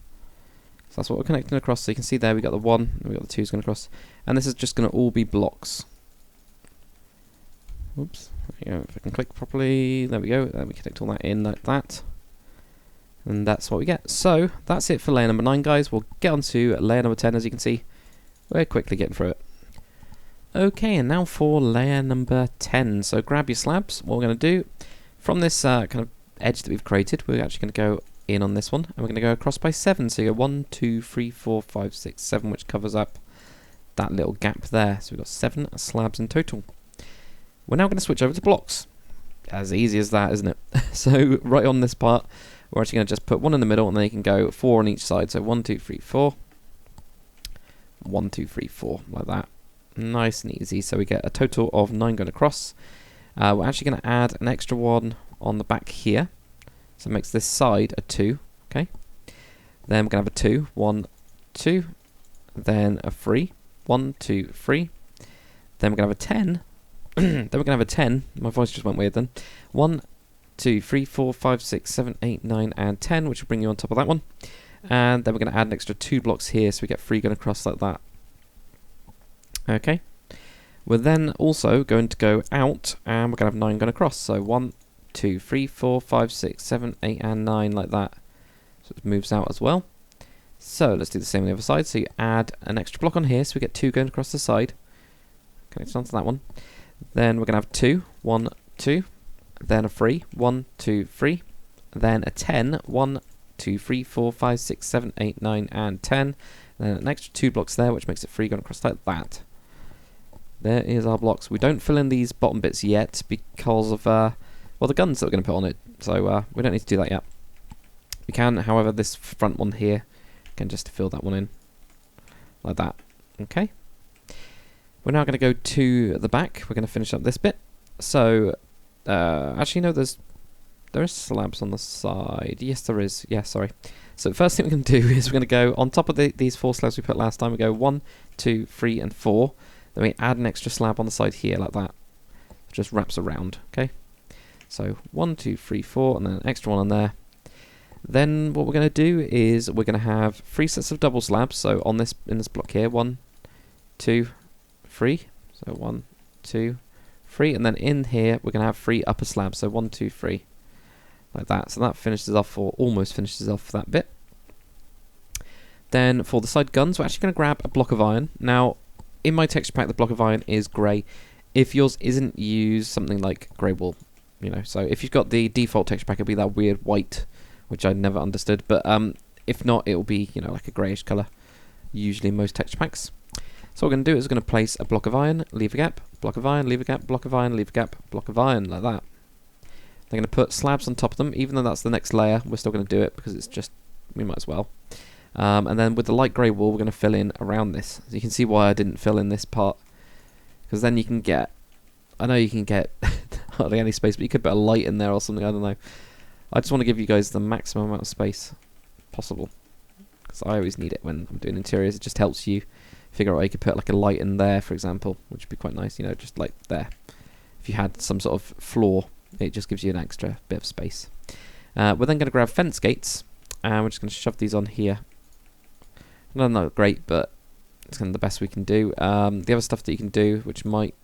So that's what we're connecting across. So you can see there, we got the 1, and we got the 2's going across. And this is just going to all be blocks. Oops. There you go. If I can click properly, there we go. Then we connect all that in like that. And that's what we get. So that's it for layer number 9, guys. We'll get on to layer number 10. As you can see, we're quickly getting through it. Okay, and now for layer number 10. So grab your slabs. What we're going to do, from this kind of edge that we've created, we're actually going to go in on this one, and we're going to go across by 7. So you go 1, 2, 3, 4, 5, 6, 7, which covers up that little gap there. So we've got 7 slabs in total. We're now going to switch over to blocks. As easy as that, isn't it? So right on this part, we're actually going to just put 1 in the middle, and then you can go 4 on each side. So 1, 2, 3, 4. 1, 2, 3, 4, like that. Nice and easy. So we get a total of 9 going across. We're actually going to add an extra one on the back here. So it makes this side a 2. Okay. Then we're going to have a 2. 1, 2. Then a 3. 1, 2, 3. Then we're going to have a 10. Then we're going to have a 10. My voice just went weird then. 1, 2, 3, 4, 5, 6, 7, 8, 9, and 10, which will bring you on top of that one. And then we're going to add an extra 2 blocks here, so we get 3 going across like that. Okay. We're then also going to go out, and we're going to have 9 going across. So 1, 2, 3, 4, 5, 6, 7, 8, and 9, like that. So it moves out as well. So let's do the same on the other side. So you add an extra block on here, so we get 2 going across the side. Connect onto that one. Then we're going to have 2, 1, 2. Then a 3, 1, 2, 3. Then a 10, 1, 2, 3, 4, 5, 6, 7, 8, 9, and 10. Then an extra 2 blocks there, which makes it 3 going across like that. There is our blocks. We don't fill in these bottom bits yet because of well, the guns that we're going to put on it. So we don't need to do that yet. We can, however, this front one here, can just fill that one in like that. Okay. We're now going to go to the back. We're going to finish up this bit. So actually, no, there is slabs on the side. Yes, there is. Yeah, sorry. So the first thing we're going to do is we're going to go on top of these 4 slabs we put last time. We go 1, 2, 3, and 4. Then we add an extra slab on the side here like that. It just wraps around. Okay. So 1, 2, 3, 4, and then an extra one on there. Then what we're going to do is we're going to have 3 sets of double slabs. So on this in this block here, 1, 2, 3. So 1, 2, 3. And then in here, we're going to have 3 upper slabs. So 1, 2, 3. Like that. So that finishes off, or almost finishes off that bit. Then for the side guns, we're actually going to grab a block of iron. Now, in my texture pack, the block of iron is grey. If yours isn't, use something like grey wool. You know, so if you've got the default texture pack, it'll be that weird white, which I never understood. But if not, it'll be, you know, like a greyish colour, usually in most texture packs. So what we're going to do is we're going to place a block of iron, leave a gap, block of iron, leave a gap, block of iron, leave a gap, block of iron, like that. They're going to put slabs on top of them, even though that's the next layer, we're still going to do it because it's just, we might as well. And then with the light grey wool, we're going to fill in around this. So you can see why I didn't fill in this part, because then you can get, I know you can get hardly any space, but you could put a light in there or something, I don't know. I just want to give you guys the maximum amount of space possible, because I always need it when I'm doing interiors. It just helps you figure out how you could put like a light in there, for example, which would be quite nice, you know, just like there. If you had some sort of floor, it just gives you an extra bit of space. We're then going to grab fence gates, and we're just going to shove these on here. No, not great, but it's kind of the best we can do. The other stuff that you can do, which might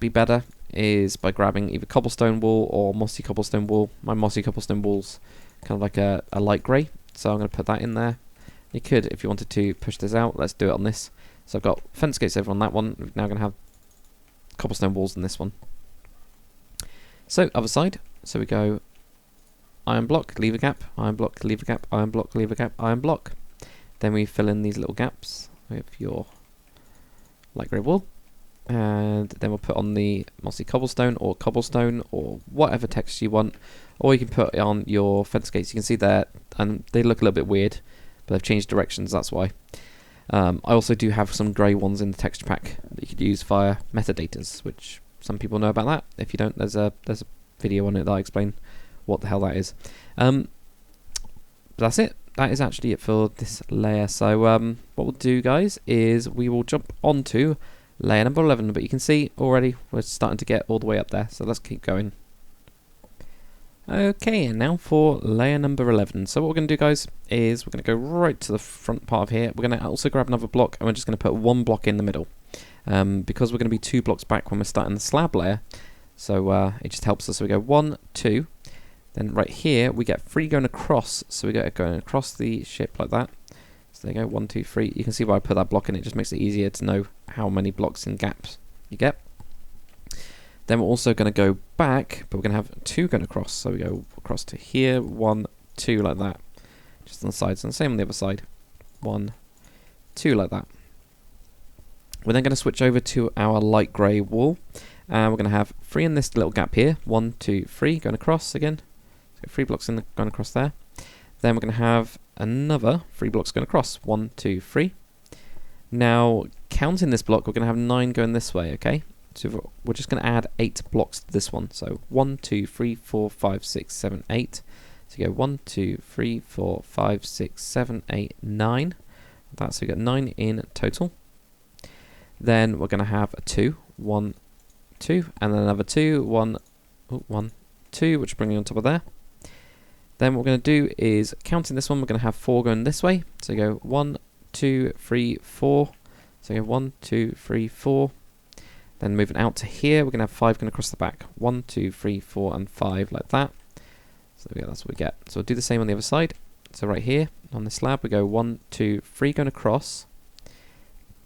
be better, is by grabbing either cobblestone wool or mossy cobblestone wool. My mossy cobblestone wool's kind of like a light grey, so I'm going to put that in there. You could, if you wanted to, push this out. Let's do it on this. So I've got fence gates over on that one. We're now going to have cobblestone walls in this one. So other side. So we go iron block, leave a gap, iron block, leave a gap, iron block, leave a gap, iron block. Then we fill in these little gaps with your light grey wool. And then we'll put on the mossy cobblestone or whatever texture you want, or you can put it on your fence gates. You can see there, and they look a little bit weird, but they've changed directions, that's why. I also do have some grey ones in the texture pack that you could use via metadatas, which some people know about that. If you don't, there's a video on it that I explain what the hell that is. But that's it. That is actually it for this layer. So what we'll do, guys, is we will jump onto layer number 11, but you can see already we're starting to get all the way up there, so let's keep going. Okay, and now for layer number 11. So what we're going to do, guys, is we're going to go right to the front part of here. We're going to also grab another block, and we're just going to put one block in the middle, because we're going to be 2 blocks back when we're starting the slab layer, so it just helps us. So we go 1, 2, then right here we get 3 going across, so we go going across the ship like that. So there you go, 1, 2, 3. You can see why I put that block in. It just makes it easier to know how many blocks and gaps you get. Then we're also going to go back, but we're going to have 2 going across. So we go across to here, 1, 2, like that. Just on the sides, and the same on the other side. 1, 2, like that. We're then going to switch over to our light grey wool, and we're going to have 3 in this little gap here. 1, 2, 3 going across again. So 3 blocks in going across there. Then we're going to have another 3 blocks going across. 1, 2, 3. Now, counting this block, we're going to have 9 going this way, okay? So we're just going to add 8 blocks to this one. So 1, 2, 3, 4, 5, 6, 7, 8. So you go 1, 2, 3, 4, 5, 6, 7, 8, 9. That's so we got 9 in total. Then we're going to have a 2, 1, 2, and then another 2, 1, 1, 2, which bring you on top of there. Then what we're going to do is, counting this one, we're going to have 4 going this way. So go 1, 2, 3, 4. So go 1, 2, 3, 4. Then moving out to here, we're going to have 5 going across the back. 1, 2, 3, 4, and 5, like that. So yeah, that's what we get. So we'll do the same on the other side. So right here, on this slab, we go 1, 2, 3 going across.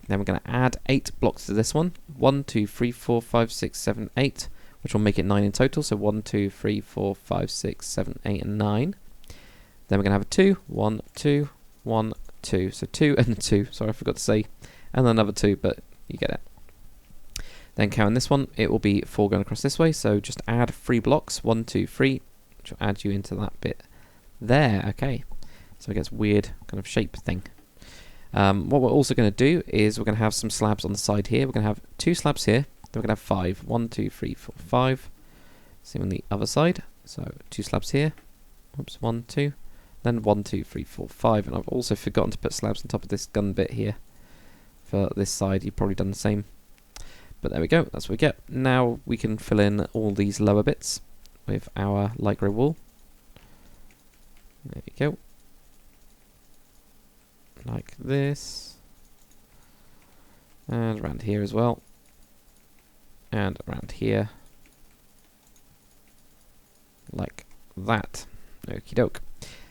Then we're going to add 8 blocks to this one. 1, 2, 3, 4, 5, 6, 7, 8. Which will make it 9 in total. So 1, 2, 3, 4, 5, 6, 7, 8, and 9. Then we're going to have a 2, 1, 2, 1, 2. So 2 and 2. Sorry, I forgot to say. And then another 2, but you get it. Then counting this one, it will be 4 going across this way. So just add 3 blocks. 1, 2, 3. Which will add you into that bit there. Okay. So it gets weird kind of shape thing. What we're also going to do is we're going to have some slabs on the side here. We're going to have 2 slabs here. Then we're going to have 5. 1, 2, 3, 4, 5. Same on the other side. So 2 slabs here. Oops, 1, 2. Then 1, 2, 3, 4, 5. And I've also forgotten to put slabs on top of this gun bit here. For this side, you've probably done the same. But there we go. That's what we get. Now we can fill in all these lower bits with our light grey wool. There we go. Like this. And around here as well. And around here. Like that. Okie doke.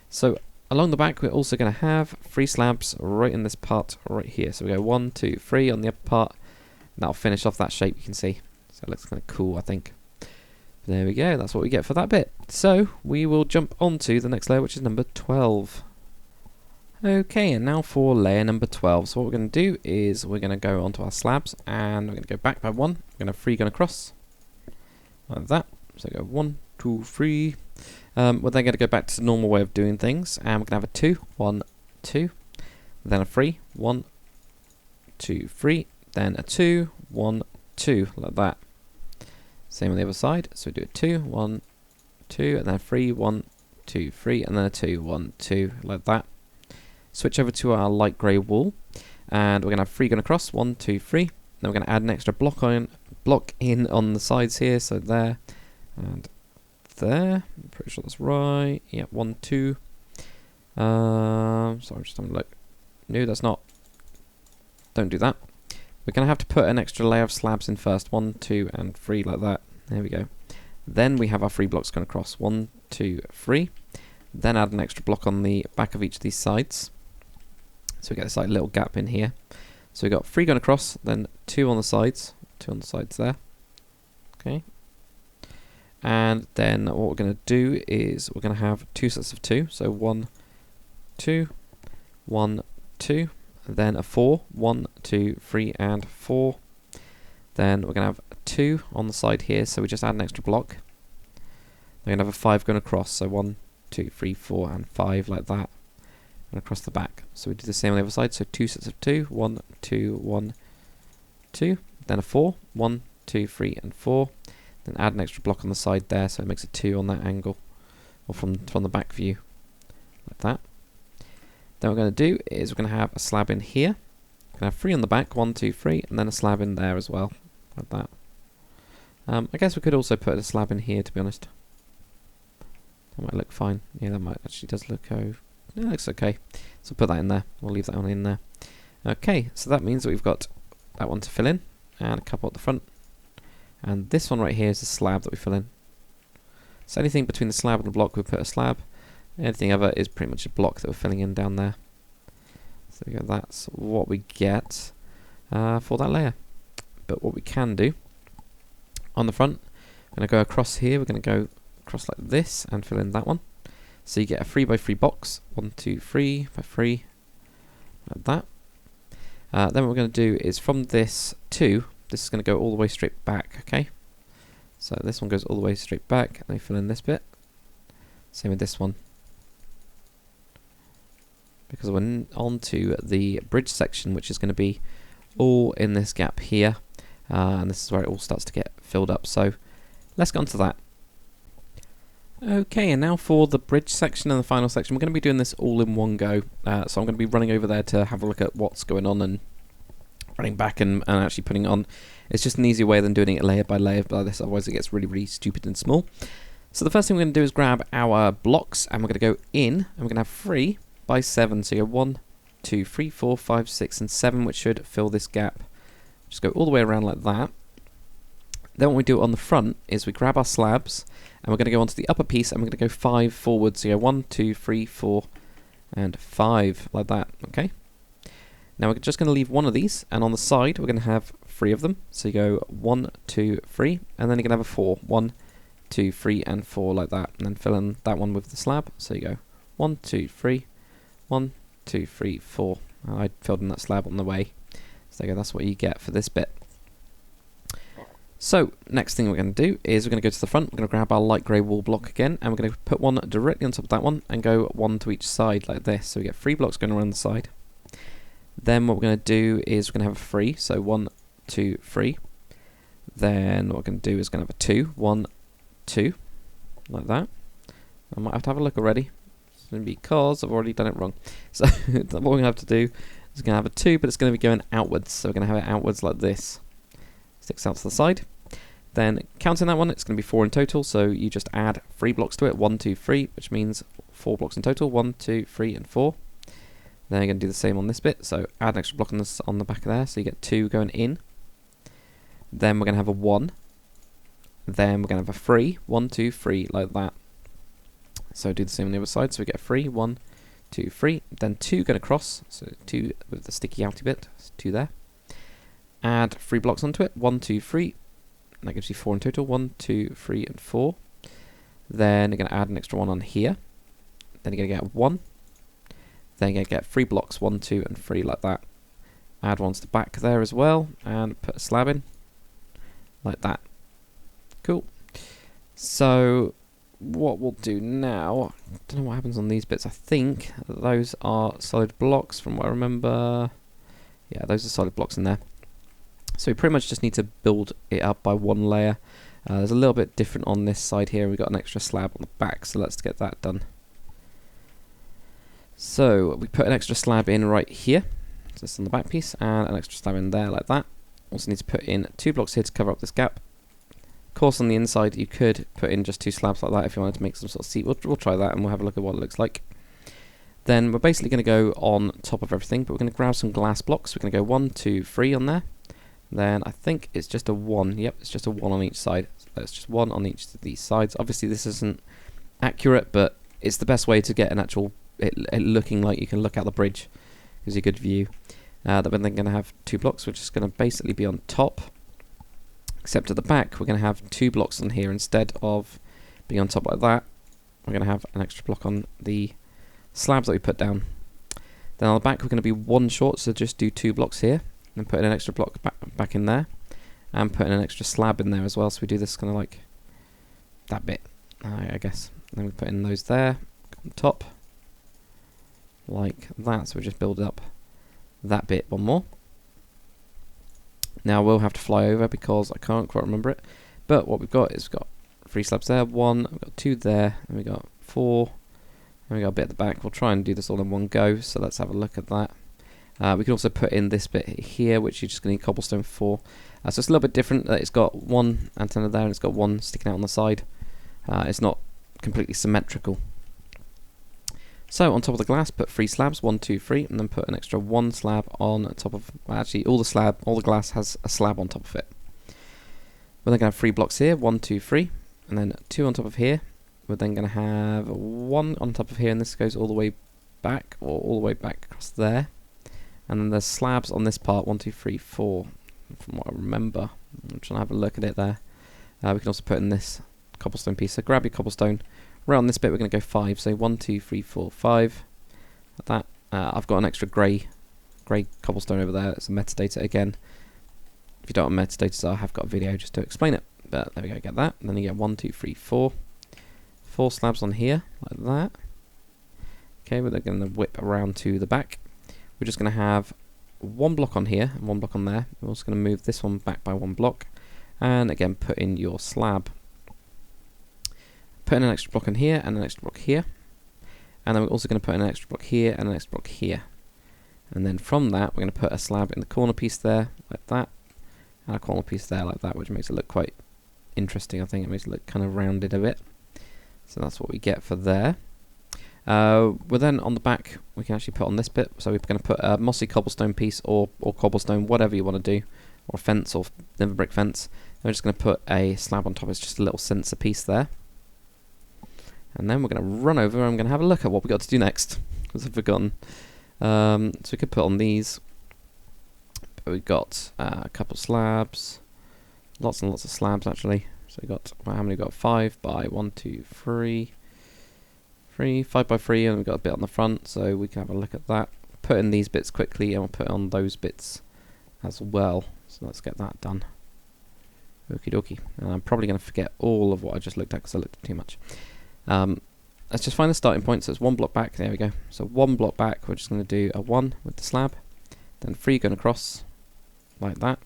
So along the back we're also going to have 3 slabs right in this part right here. So we go 1, 2, 3 on the upper part. And that'll finish off that shape, you can see. So it looks kind of cool, I think. There we go, that's what we get for that bit. So we will jump on to the next layer, which is number 12. Okay, and now for layer number 12. So what we're going to do is we're going to go onto our slabs and we're going to go back by 1. We're going to have 3 going across. Like that. So go 1, 2, 3. We're then going to go back to the normal way of doing things, and we're going to have a 2, 1, 2, then a 3, 1, 2, 3, then a 2, 1, 2, like that. Same on the other side, so we do a 2, 1, 2, and then a 3, 1, 2, 3, and then a 2, 1, 2, like that. Switch over to our light grey wool, and we're going to have 3 going across, 1, 2, 3. Then we're going to add an extra block in on the sides here, so there, and there. I'm pretty sure that's right. Yeah, 1, 2. Sorry, just having a look. No, that's not. Don't do that. We're going to have to put an extra layer of slabs in first. 1, 2, and 3, like that. There we go. Then we have our 3 blocks going across. 1, 2, 3. Then add an extra block on the back of each of these sides. So we get this like little gap in here. So we've got 3 going across, then 2 on the sides. 2 on the sides there. Okay. And then what we're going to do is we're going to have 2 sets of 2. So 1, 2, 1, 2. Then a 4, 1, 2, 3, and 4. Then we're going to have 2 on the side here, so we just add an extra block. We're going to have a 5 going across, so 1, 2, 3, 4, and 5, like that. And across the back. So we do the same on the other side, so 2 sets of 2, 1, 2, 1, 2. Then a 4, 1, 2, 3, and 4. Then add an extra block on the side there, so it makes a 2 on that angle, or from the back view, like that. Then what we're going to do is we're going to have a slab in here. We're going to have 3 on the back, 1, 2, 3, and then a slab in there as well, like that. I guess we could also put a slab in here, to be honest. That might look fine. Yeah, that might actually does look it looks okay. So put that in there. We'll leave that one in there. Okay, so that means that we've got that one to fill in, and a couple at the front. And this one right here is the slab that we fill in. So anything between the slab and the block, we put a slab. Anything other is pretty much a block that we're filling in down there. So that's what we get for that layer. But what we can do on the front, we're going to go across here. We're going to go across like this and fill in that one. So you get a 3 by 3 box. 1, 2, 3 by 3, like that. Then what we're going to do is from this 2, this is going to go all the way straight back. Okay. So this one goes all the way straight back, and we fill in this bit. Same with this one. Because we're on to the bridge section, which is going to be all in this gap here. And this is where it all starts to get filled up. So let's get on to that. Okay, and now for the bridge section and the final section. We're going to be doing this all in one go. So I'm going to be running over there to have a look at what's going on and running back and actually putting it on. It's just an easier way than doing it layer by layer like this, otherwise it gets really, really stupid and small. So the first thing we're going to do is grab our blocks, and we're going to go in, and we're going to have 3 by 7. So you go 1, 2, 3, 4, 5, 6, and 7, which should fill this gap. Just go all the way around like that. Then what we do on the front is we grab our slabs, and we're going to go onto the upper piece, and we're going to go 5 forward. So you go 1, 2, 3, 4, and 5, like that, okay? Now we're just going to leave one of these, and on the side we're going to have 3 of them. So you go 1, 2, 3, and then you're going to have a 4. 1, 2, 3, and 4, like that. And then fill in that one with the slab. So you go 1, 2, 3, 1, 2, 3, 4. And I filled in that slab on the way. So there you go, that's what you get for this bit. So, next thing we're going to do is we're going to go to the front, we're going to grab our light grey wool block again, and we're going to put one directly on top of that one, and go 1 to each side like this. So we get 3 blocks going around the side. Then what we're going to do is we're going to have a 3, so 1, 2, 3. Then what we're going to do is going to have a 2, 1, 2, like that. I might have to have a look already, because I've already done it wrong. So what we're going to have to do is we're going to have a 2, but it's going to be going outwards, so we're going to have it outwards like this. Sticks out to the side. Then counting that one, it's going to be 4 in total, so you just add 3 blocks to it, 1, 2, 3, which means 4 blocks in total, 1, 2, 3, and 4. Then you're going to do the same on this bit, so add an extra block on the back of there, so you get 2 going in. Then we're going to have a 1. Then we're going to have a 3, 1, 2, 3, like that. So do the same on the other side, so we get a 3, 1, 2, 3. Then 2 going across, so 2 with the sticky outy bit, so 2 there. Add 3 blocks onto it, 1, 2, 3. And that gives you 4 in total, 1, 2, 3, and 4. Then you're going to add an extra 1 on here. Then you're going to get a 1. Then you're going to get 3 blocks, 1, 2, and 3, like that. Add ones to the back there as well, and put a slab in, like that. Cool. So what we'll do now, I don't know what happens on these bits. I think those are solid blocks from what I remember. Yeah, those are solid blocks in there. So we pretty much just need to build it up by 1 layer. There's a little bit different on this side here. We've got an extra slab on the back, so let's get that done. So we put an extra slab in right here, so this on the back piece, and an extra slab in there like that. Also need to put in 2 blocks here to cover up this gap. Of course, on the inside you could put in just 2 slabs like that if you wanted to make some sort of seat. We'll try that and we'll have a look at what it looks like. Then we're basically going to go on top of everything, but we're going to grab some glass blocks. We're going to go 1, 2, 3 on there. Then I think it's just a 1. Yep, it's just a 1 on each side. So it's just 1 on each of these sides. Obviously this isn't accurate, but it's the best way to get an actual it looking like you can look out the bridge. Gives you a good view. Then we're then going to have 2 blocks, which is going to basically be on top. Except at the back, we're going to have 2 blocks on here instead of being on top like that. We're going to have an extra block on the slabs that we put down. Then on the back, we're going to be 1 short, so just do 2 blocks here. And put in an extra block back in there. And put in an extra slab in there as well, so we do this kind of like that bit, I guess. Then we put in those there, on top. Like that, so we just build up that bit 1 more. Now we'll have to fly over because I can't quite remember it, but what we've got is we've got 3 slabs there, 1, we've got 2 there, and we've got 4, and we've got a bit at the back. We'll try and do this all in one go, so let's have a look at that. We can also put in this bit here, which you're just going to need cobblestone for. So it's a little bit different. It's got 1 antenna there and it's got 1 sticking out on the side. It's not completely symmetrical. So on top of the glass, put 3 slabs, 1, 2, 3, and then put an extra 1 slab on top of. Well, actually, all the glass has a slab on top of it. We're then going to have 3 blocks here, 1, 2, 3, and then 2 on top of here. We're then going to have 1 on top of here, and this goes all the way back, or all the way back across there. And then there's slabs on this part, 1, 2, 3, 4, from what I remember. I'm trying to have a look at it there. We can also put in this cobblestone piece. So grab your cobblestone. Right on this bit, we're going to go 5. So 1, 2, 3, 4, 5. Like that. I've got an extra grey cobblestone over there. It's a metadata again. If you don't know what metadata are, I have got a video just to explain it. But there we go, get that. And then you get 1, 2, 3, 4. 4 slabs on here, like that. Okay, we're then going to whip around to the back. We're just going to have 1 block on here and 1 block on there. We're also going to move this one back by 1 block. And again, put in your slab. Put in an extra block in here and an extra block here. And then we're also going to put in an extra block here and an extra block here. And then from that, we're going to put a slab in the corner piece there, like that. And a corner piece there, like that, which makes it look quite interesting, I think. It makes it look kind of rounded a bit. So that's what we get for there. We're then on the back, we can actually put on this bit. So we're going to put a mossy cobblestone piece or cobblestone, whatever you want to do. Or a fence or never brick fence. And we're just going to put a slab on top. It's just a little sensor piece there. And then we're going to run over and I'm going to have a look at what we got to do next, because I've forgotten. So we could put on these. But we've got a couple slabs. Lots and lots of slabs, actually. So we got, well, how many we got? 5 by 1, 2, 3. 5 by 3, and we've got a bit on the front, so we can have a look at that. Put in these bits quickly, and we'll put on those bits as well. So let's get that done. Okie dokie. And I'm probably going to forget all of what I just looked at because I looked at too much. Let's just find the starting point. So it's 1 block back. There we go. So 1 block back. We're just going to do a 1 with the slab. Then 3 going across like that.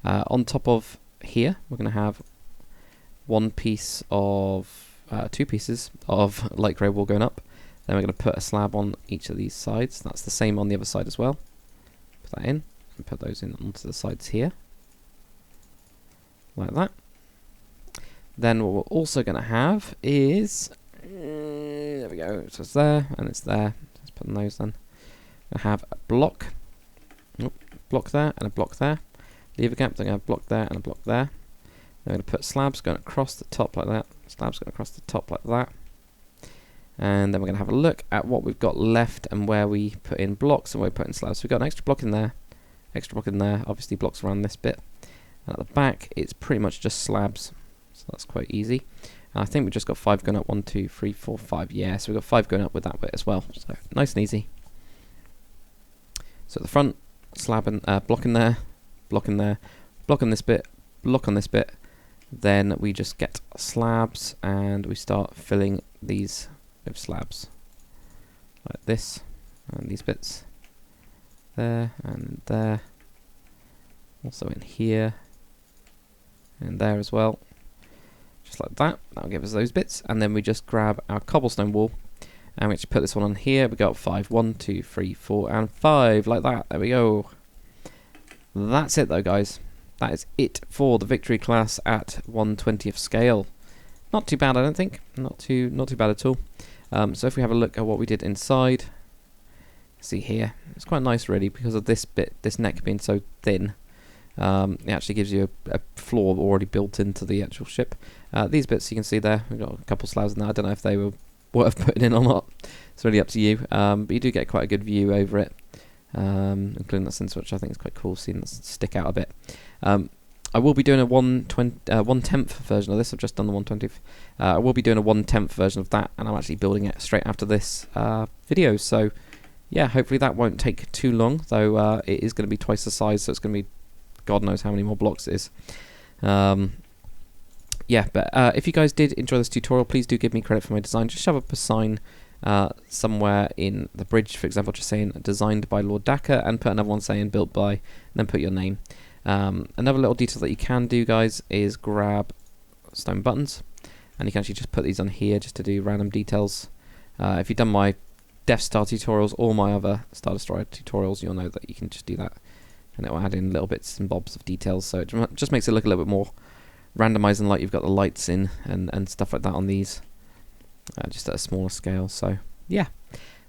On top of here, we're going to have 1 piece of 2 pieces of light grey wool going up. Then we're going to put a slab on each of these sides. That's the same on the other side as well. Put that in and put those in onto the sides here, like that. Then what we're also going to have is there we go. So it's there and it's there. Let's put in those then. I have a block. Block there and a block there. Leave a gap, then I have a block there and a block there. Then I'm going to put slabs going across the top like that. Slabs going across the top like that. And then we're going to have a look at what we've got left and where we put in blocks and where we put in slabs. So we've got an extra block in there, obviously blocks around this bit. And at the back, it's pretty much just slabs. So that's quite easy. And I think we've just got 5 going up. 1, 2, 3, 4, 5. Yeah, so we've got 5 going up with that bit as well. So nice and easy. So at the front, slab and block in there, block in there, block on this bit, block on this bit. Then we just get slabs and we start filling these with slabs like this, and these bits there and there, also in here and there as well, just like that. That'll give us those bits, and then we just grab our cobblestone wall and we actually put this one on here. We go up 5, 1, 2, 3, 4 and 5 like that. There we go. That's it though, guys. That is it for the Victory class at 1/20th scale. Not too bad, I don't think. Not too bad at all. So if we have a look at what we did inside, see here, it's quite nice really because of this bit, this neck being so thin. It actually gives you a floor already built into the actual ship. These bits you can see there, we've got a couple slabs in there. I don't know if they were worth putting in or not. It's really up to you. But you do get quite a good view over it, including that sensor, which I think is quite cool, seeing that stick out a bit. I will be doing a 1/10th version of this. I've just done the 1/20th. I will be doing a 1/10th version of that, and I'm actually building it straight after this video. So, yeah, hopefully that won't take too long, though it is going to be twice the size, so it's going to be God knows how many more blocks it is. Yeah, but if you guys did enjoy this tutorial, please do give me credit for my design. Just shove up a sign somewhere in the bridge, for example, just saying designed by Lord Daka, and put another one saying built by, and then put your name. Another little detail that you can do, guys, is grab stone buttons, and you can actually just put these on here just to do random details. If you've done my Death Star tutorials or my other Star Destroyer tutorials, you'll know that you can just do that, and it will add in little bits and bobs of details, so it just makes it look a little bit more randomized and like you've got the lights in and stuff like that on these, just at a smaller scale. So yeah,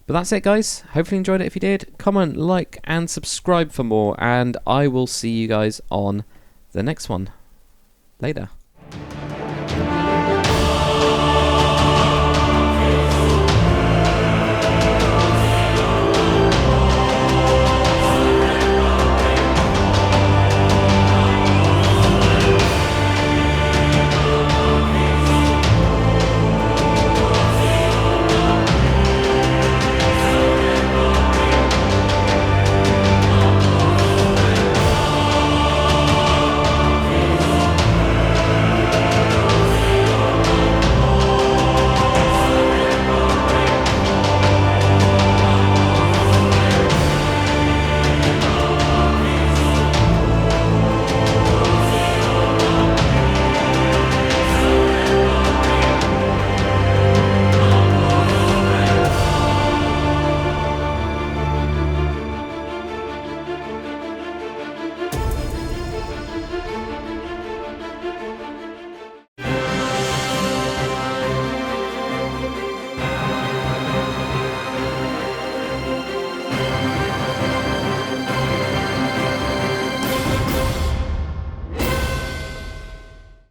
but that's it, guys. Hopefully you enjoyed it. If you did, comment, like and subscribe for more, and I will see you guys on the next one. Later.